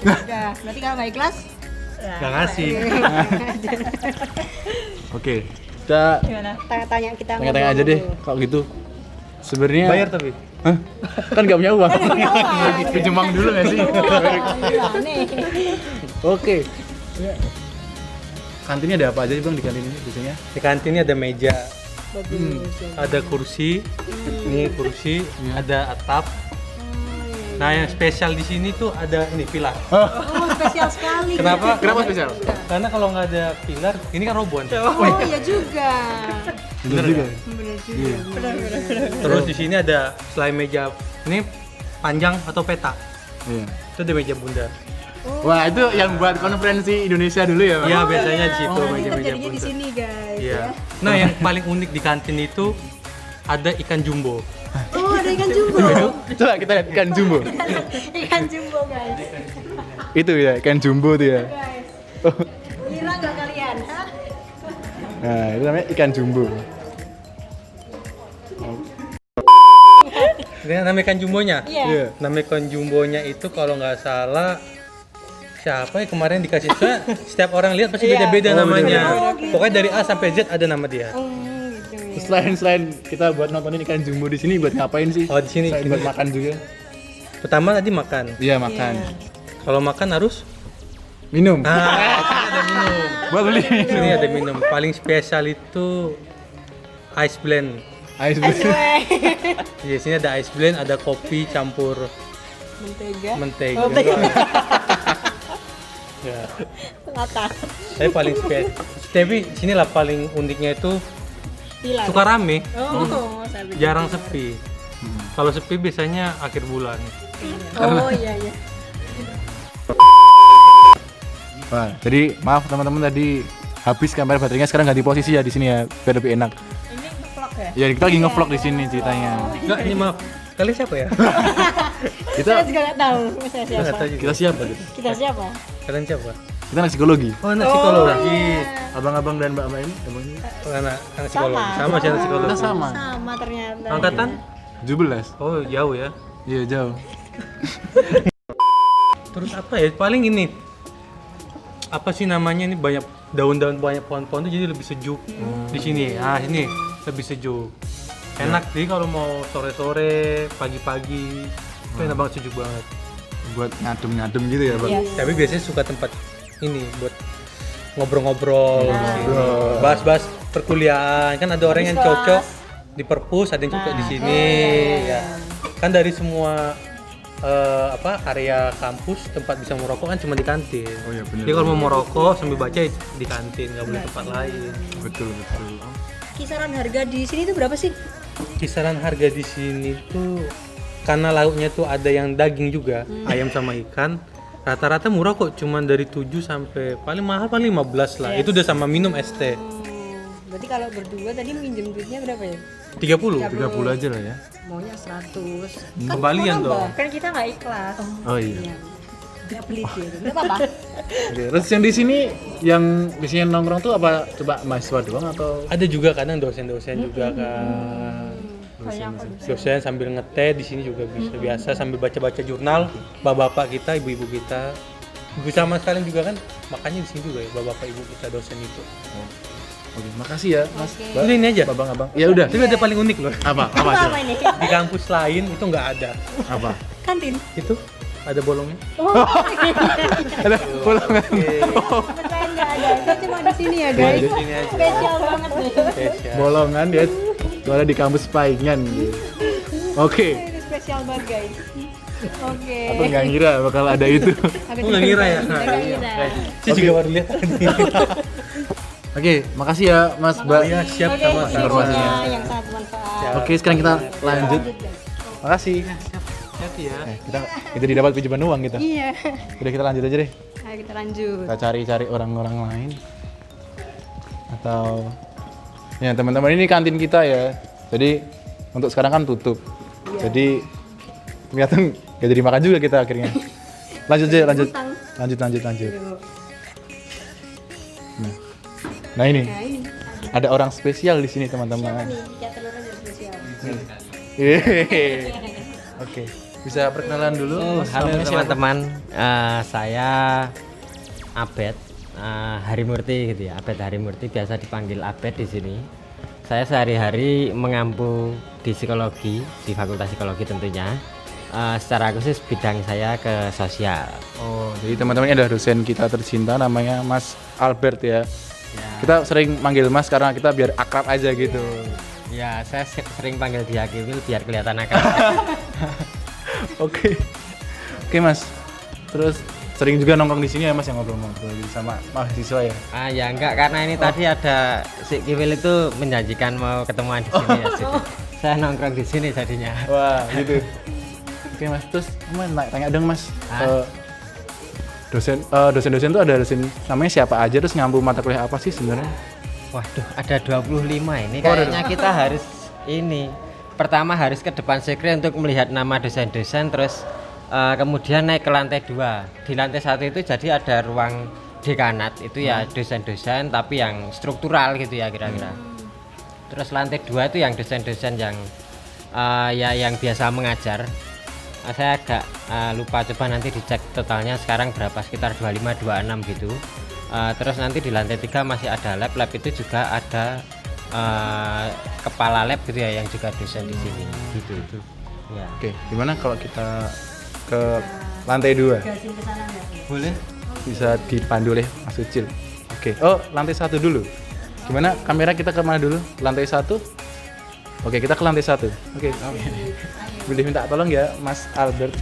Udah, berarti kalau nggak ikhlas? Nggak ngasih. Oke, kita Gimana? Tanya-tanya kita. tanya-tanya aja deh kalau gitu. Sebenarnya Bayar tapi? Hah? Kan nggak punya uang. uang. Pinjam uang dulu nggak sih? Oke. Kantinnya ada apa aja sih Bang di kantin ini biasanya? Di kantin ini ada meja, Bagus. ada kursi, ini kursi, ada atap. Nah yang spesial di sini tuh ada ini pilar. Oh, spesial sekali. Kenapa? Kenapa spesial? Karena kalau nggak ada pilar, ini kan robohan. Oh, iya juga. Bener juga. Bener juga. Bener. Terus di sini ada selain meja ini panjang atau peta. Iya. Itu ada meja bundar. Wah, itu yang buat konferensi Indonesia dulu ya, Bang? Iya, biasanya di situ Ini meja-meja terjadinya di bundar. sini, guys. Iya. Ya. Nah, yang paling unik di kantin itu ada ikan jumbo. Oh, ada ikan jumbo. Coba kita lihat ikan jumbo. Ikan jumbo, guys. Itu ya, ikan jumbo tuh ya. Guys. Kira nggak kalian? Hah? Nah, itu namanya ikan jumbo. Ini nama ikan jumbonya? Iya. Nama ikan jumbonya itu kalau nggak salah siapa ya kemarin dikasih soalnya setiap orang lihat pasti beda-beda namanya. Pokoknya dari A sampai Z ada nama dia. Selain kita buat nontonin ikan jumbo di sini buat ngapain sih? Oh, di sini Selain buat makan juga. Pertama tadi makan. Iya, makan. Kalau makan harus minum. Sini ada minum. Buat beli. Sini ada minum. Paling spesial itu ice blend. Ice blend. Di sini ada ice blend, ada kopi campur Mentega. mentega. Ya. Ngata. Tapi paling spesial. Tapi sini lah paling uniknya itu Pilar. suka rame. Oh, saya pikir. Jarang sepi. Kalau sepi biasanya akhir bulan. Oh, iya iya. Wah, jadi maaf teman-teman tadi habis kamera baterainya, sekarang ganti posisi ya di sini ya biar lebih enak. Ini vlog ya? Ya kita lagi nge-vlog di sini ceritanya. Enggak, ini maaf. Kalian siapa ya? Saya juga nggak tahu. Saya Nggak siapa? tahu juga. Kita siapa gitu? Kita siapa? Kalian siapa? Kita anak psikologi. Oh, anak psikologi. Abang-abang dan mbak-mbak ini, abang ini. Oh, anak psikologi. Sama sih anak psikologi. Kita sama. Sama ternyata. Angkatan? 17. Oh, jauh ya. Iya, jauh. Terus apa ya? Paling ini. Apa sih namanya ini banyak daun-daun banyak pohon-pohon itu jadi lebih sejuk di sini. Ah, sini lebih sejuk. Enak sih kalau mau sore-sore, pagi-pagi. Itu enak banget, sejuk banget. Buat ngadem-ngadem gitu ya, Bang. Iya. Tapi biasanya suka tempat ini buat ngobrol-ngobrol, bahas-bahas perkuliahan. Kan ada orang yang cocok di perpus, ada yang cocok di sini. Ya. Kan dari semua area kampus tempat bisa merokok kan cuma di kantin. Oh iya benar. Jadi kalau mau merokok sambil baca di kantin, nggak boleh tempat lain. Betul. Kisaran harga di sini tuh berapa sih? Kisaran harga di sini tuh karena lauknya tuh ada yang daging juga, ayam sama ikan. Rata-rata murah kok, cuman dari 7 sampai paling mahal paling 15 lah. Itu udah sama minum es teh. Berarti kalau berdua tadi minjem duitnya berapa ya? 30 aja lah ya. Maunya 100. Kembalian mau nambah. dong. Kan kita nggak ikhlas. Oh iya. Nggak pelit gitu. Nggak apa-apa. Oke, terus yang di sini yang biasanya nongkrong tuh apa? Coba mahasiswa doang atau? Ada juga kadang dosen-dosen juga kan. Dosen sambil ngeteh di sini juga bisa biasa sambil baca-baca jurnal. Bapak-bapak kita, ibu-ibu kita, ibu sama sekalian juga kan makanya di sini juga ya bapak-bapak ibu kita dosen itu. Oke, makasih ya, Mas. Udah ini aja. Abang-abang. Ya udah. Tapi ada paling unik loh. Apa? Apa Apa aja? ini? Di kampus lain itu nggak ada. Apa? Kantin. Itu ada bolongnya. Oh. Ada bolongan. Tempat lain nggak ada. Itu cuma di sini ya guys. Di sini aja. Spesial banget nih. Spesial. Bolongan dia tuh ada di kampus Paingan. Oke. Ini spesial banget guys. Oke. Aku nggak ngira bakal ada itu. Aku nggak ngira ya? Nggak ngira. Saya juga baru lihat tadi. Oke, makasih ya Mas Mbak. Iya, siap Oke, sama informasinya. yang sangat bermanfaat. Oke, sekarang kita lanjut. Makasih. Hati ya. Kita didapat pinjaman uang kita. Iya. Udah kita lanjut aja deh. Ayo kita lanjut. Kita cari-cari orang-orang lain. Atau ya teman-teman ini kantin kita ya. Jadi untuk sekarang kan tutup. Iya. Jadi Ternyata nggak jadi makan juga kita akhirnya. Lanjut aja, lanjut. Lanjut. Nah ini, ada orang spesial di sini teman-teman. Oke, bisa perkenalan dulu. Halo Namanya siapa? teman-teman, saya Abed Harimurti gitu ya. Abed Harimurti, biasa dipanggil Abed di sini. Saya sehari-hari mengampu di psikologi, di Fakultas Psikologi tentunya. Secara khusus bidang saya ke sosial. Oh, jadi teman-teman ini ada dosen kita tercinta namanya Mas Albert ya. Kita sering manggil Mas karena kita biar akrab aja gitu. Ya, saya sering panggil dia Kiwil biar kelihatan akrab. Oke Mas. Terus sering juga nongkrong di sini ya Mas, yang ngobrol-ngobrol sama mahasiswa ya? Ya enggak, karena ini tadi ada si Kiwil itu menjanjikan mau ketemuan di sini ya. Jadi saya nongkrong di sini jadinya. Wah, gitu. Oke Mas, terus tanya dong Mas. Dosen-dosen itu ada dosen namanya siapa aja, terus ngampu mata kuliah apa sih sebenarnya? Waduh, ada 25 ini. Kayaknya kita harus ini. Pertama harus ke depan sekre untuk melihat nama dosen-dosen, terus kemudian naik ke lantai 2. Di lantai 1 itu jadi ada ruang dekanat, itu ya dosen-dosen tapi yang struktural gitu ya kira-kira. Terus lantai 2 itu yang dosen-dosen yang yang biasa mengajar. Saya agak lupa, coba nanti dicek totalnya sekarang berapa, sekitar 25-26 gitu. Terus nanti di lantai 3 masih ada lab itu juga ada kepala lab gitu ya yang juga dosen di sini gitu itu. Ya. Oke, gimana kalau kita ke lantai 2? Boleh. Bisa dipandu oleh Mas Ucil. Oke. Oh, lantai 1 dulu. Gimana kamera kita ke mana dulu? Lantai 1? Oke, kita ke lantai 1. Oke. Boleh minta tolong ya Mas Albert.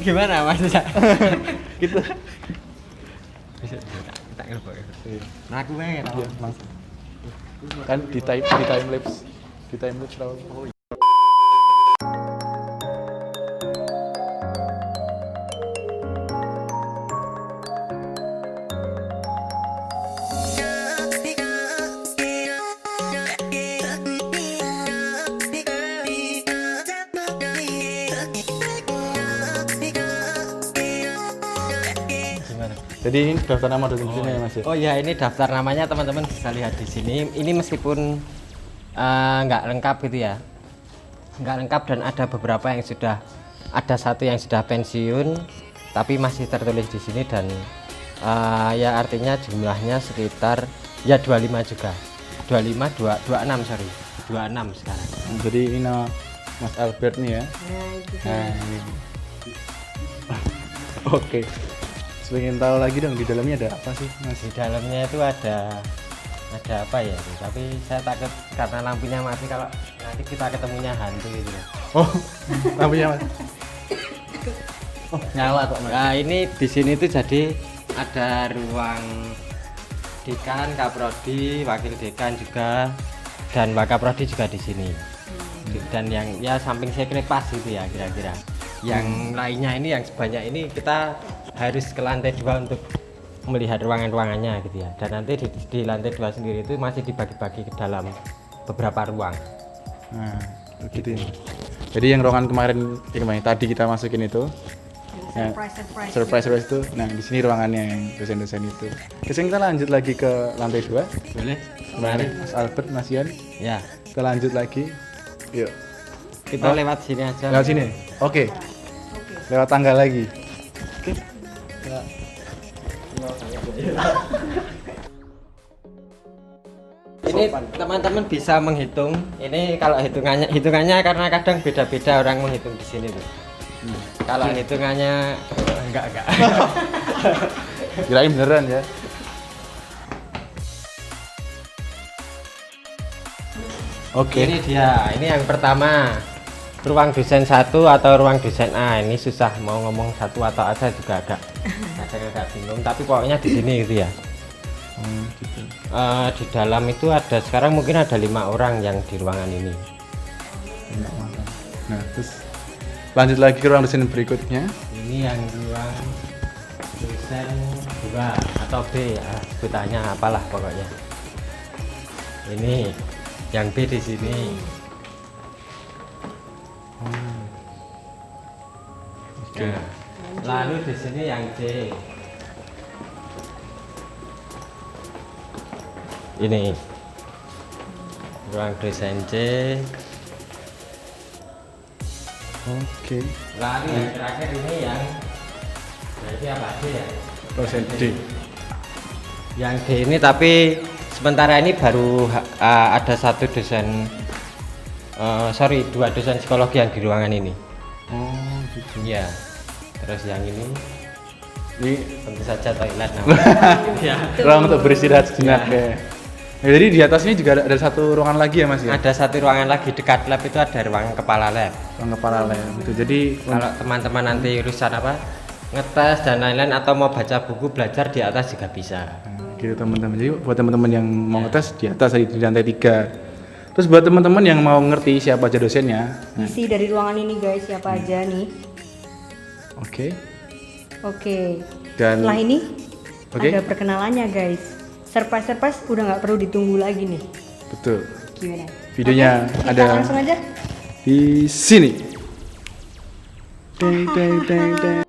Gimana Mas? Gitu. Bisa tak ngelbok ya. Nah, aku pengen. Iya, Mas. Kan di time lapse tahu. Oh. Jadi ini daftar nama dosen di sini ya Mas ya? Oh ya, ini daftar namanya teman-teman bisa lihat di sini. Ini meskipun nggak lengkap gitu ya, nggak lengkap dan ada beberapa yang sudah, ada satu yang sudah pensiun, tapi masih tertulis di sini dan ya artinya jumlahnya sekitar ya 25 juga, 26 sekarang. Jadi ini nama Mas Albert nih ya. Nah, ini. Oke. Pengen tahu lagi dong di dalamnya ada apa sih Mas? Di dalamnya itu ada apa ya? Tapi saya takut karena lampunya mati kalau nanti kita ketemunya hantu gitu. Oh, lampunya mati. Oh, nyala kok Mas. Nah, ini di sini tuh jadi ada ruang dekan, kaprodi, wakil dekan juga, dan wakaprodi juga di sini. Dan yang ya samping sekre pas gitu ya kira-kira. Yang lainnya ini yang sebanyak ini kita harus ke lantai 2 untuk melihat ruangan-ruangannya gitu ya. Dan nanti di lantai 2 sendiri itu masih dibagi-bagi ke dalam beberapa ruang. Nah, begitu. Jadi yang ruangan kemarin tadi kita masukin itu, surprise itu. Nah, di sini ruangannya yang dosen-dosen itu. Terus kita lanjut lagi ke lantai 2. Boleh. Kemarin Mas Albert, Mas Ian. Ya. Kita lanjut lagi. Yuk. Kita lewat sini aja. Lewat sini. Oke. Lewat tangga lagi. Oke. Ya. Ini teman-teman bisa menghitung. Ini kalau hitungannya karena kadang beda-beda orang menghitung di sini tuh. Kalau hitungannya enggak. Kirain beneran ya. Oke. Ini dia. Ini yang pertama. Ruang dosen 1 atau ruang dosen A. Ini susah mau ngomong satu atau A saya juga agak bingung. Tapi pokoknya di sini gitu ya. Gitu. Di dalam itu ada sekarang mungkin ada 5 orang yang di ruangan ini. Nah, terus lanjut lagi ke ruang dosen berikutnya. Ini yang ruang dosen 2 atau B, sebutannya apalah pokoknya. Ini yang B di sini. Lalu di sini yang C. Ini ruang desain C. Oke. Lalu yang terakhir ini yang berarti apa D ya? Dosen D. Yang D ini tapi sementara ini baru ada satu dosen, dua dosen psikologi yang di ruangan ini. Oh gitu. Ya. Terus yang ini tentu saja toilet Ya. Ruang untuk beristirahat sejenak ya. Ya, jadi di atasnya juga ada satu ruangan lagi ya Mas ya? Ada satu ruangan lagi dekat lab itu ada ruang kepala lab. Ruang kepala lab itu. Jadi kalau teman-teman nanti urusan apa ngetes dan lain-lain atau mau baca buku belajar di atas juga bisa. Gitu teman-teman. Jadi buat teman-teman yang mau ngetes di atas di lantai 3. Terus buat teman-teman yang mau ngerti siapa aja dosennya. Isi dari ruangan ini guys siapa aja nih. Oke. Dan setelah ini Oke. ada perkenalannya guys. Surprise udah nggak perlu ditunggu lagi nih. Betul. Gimana? Videonya Kita ada langsung aja di sini. Deng deng deng deng.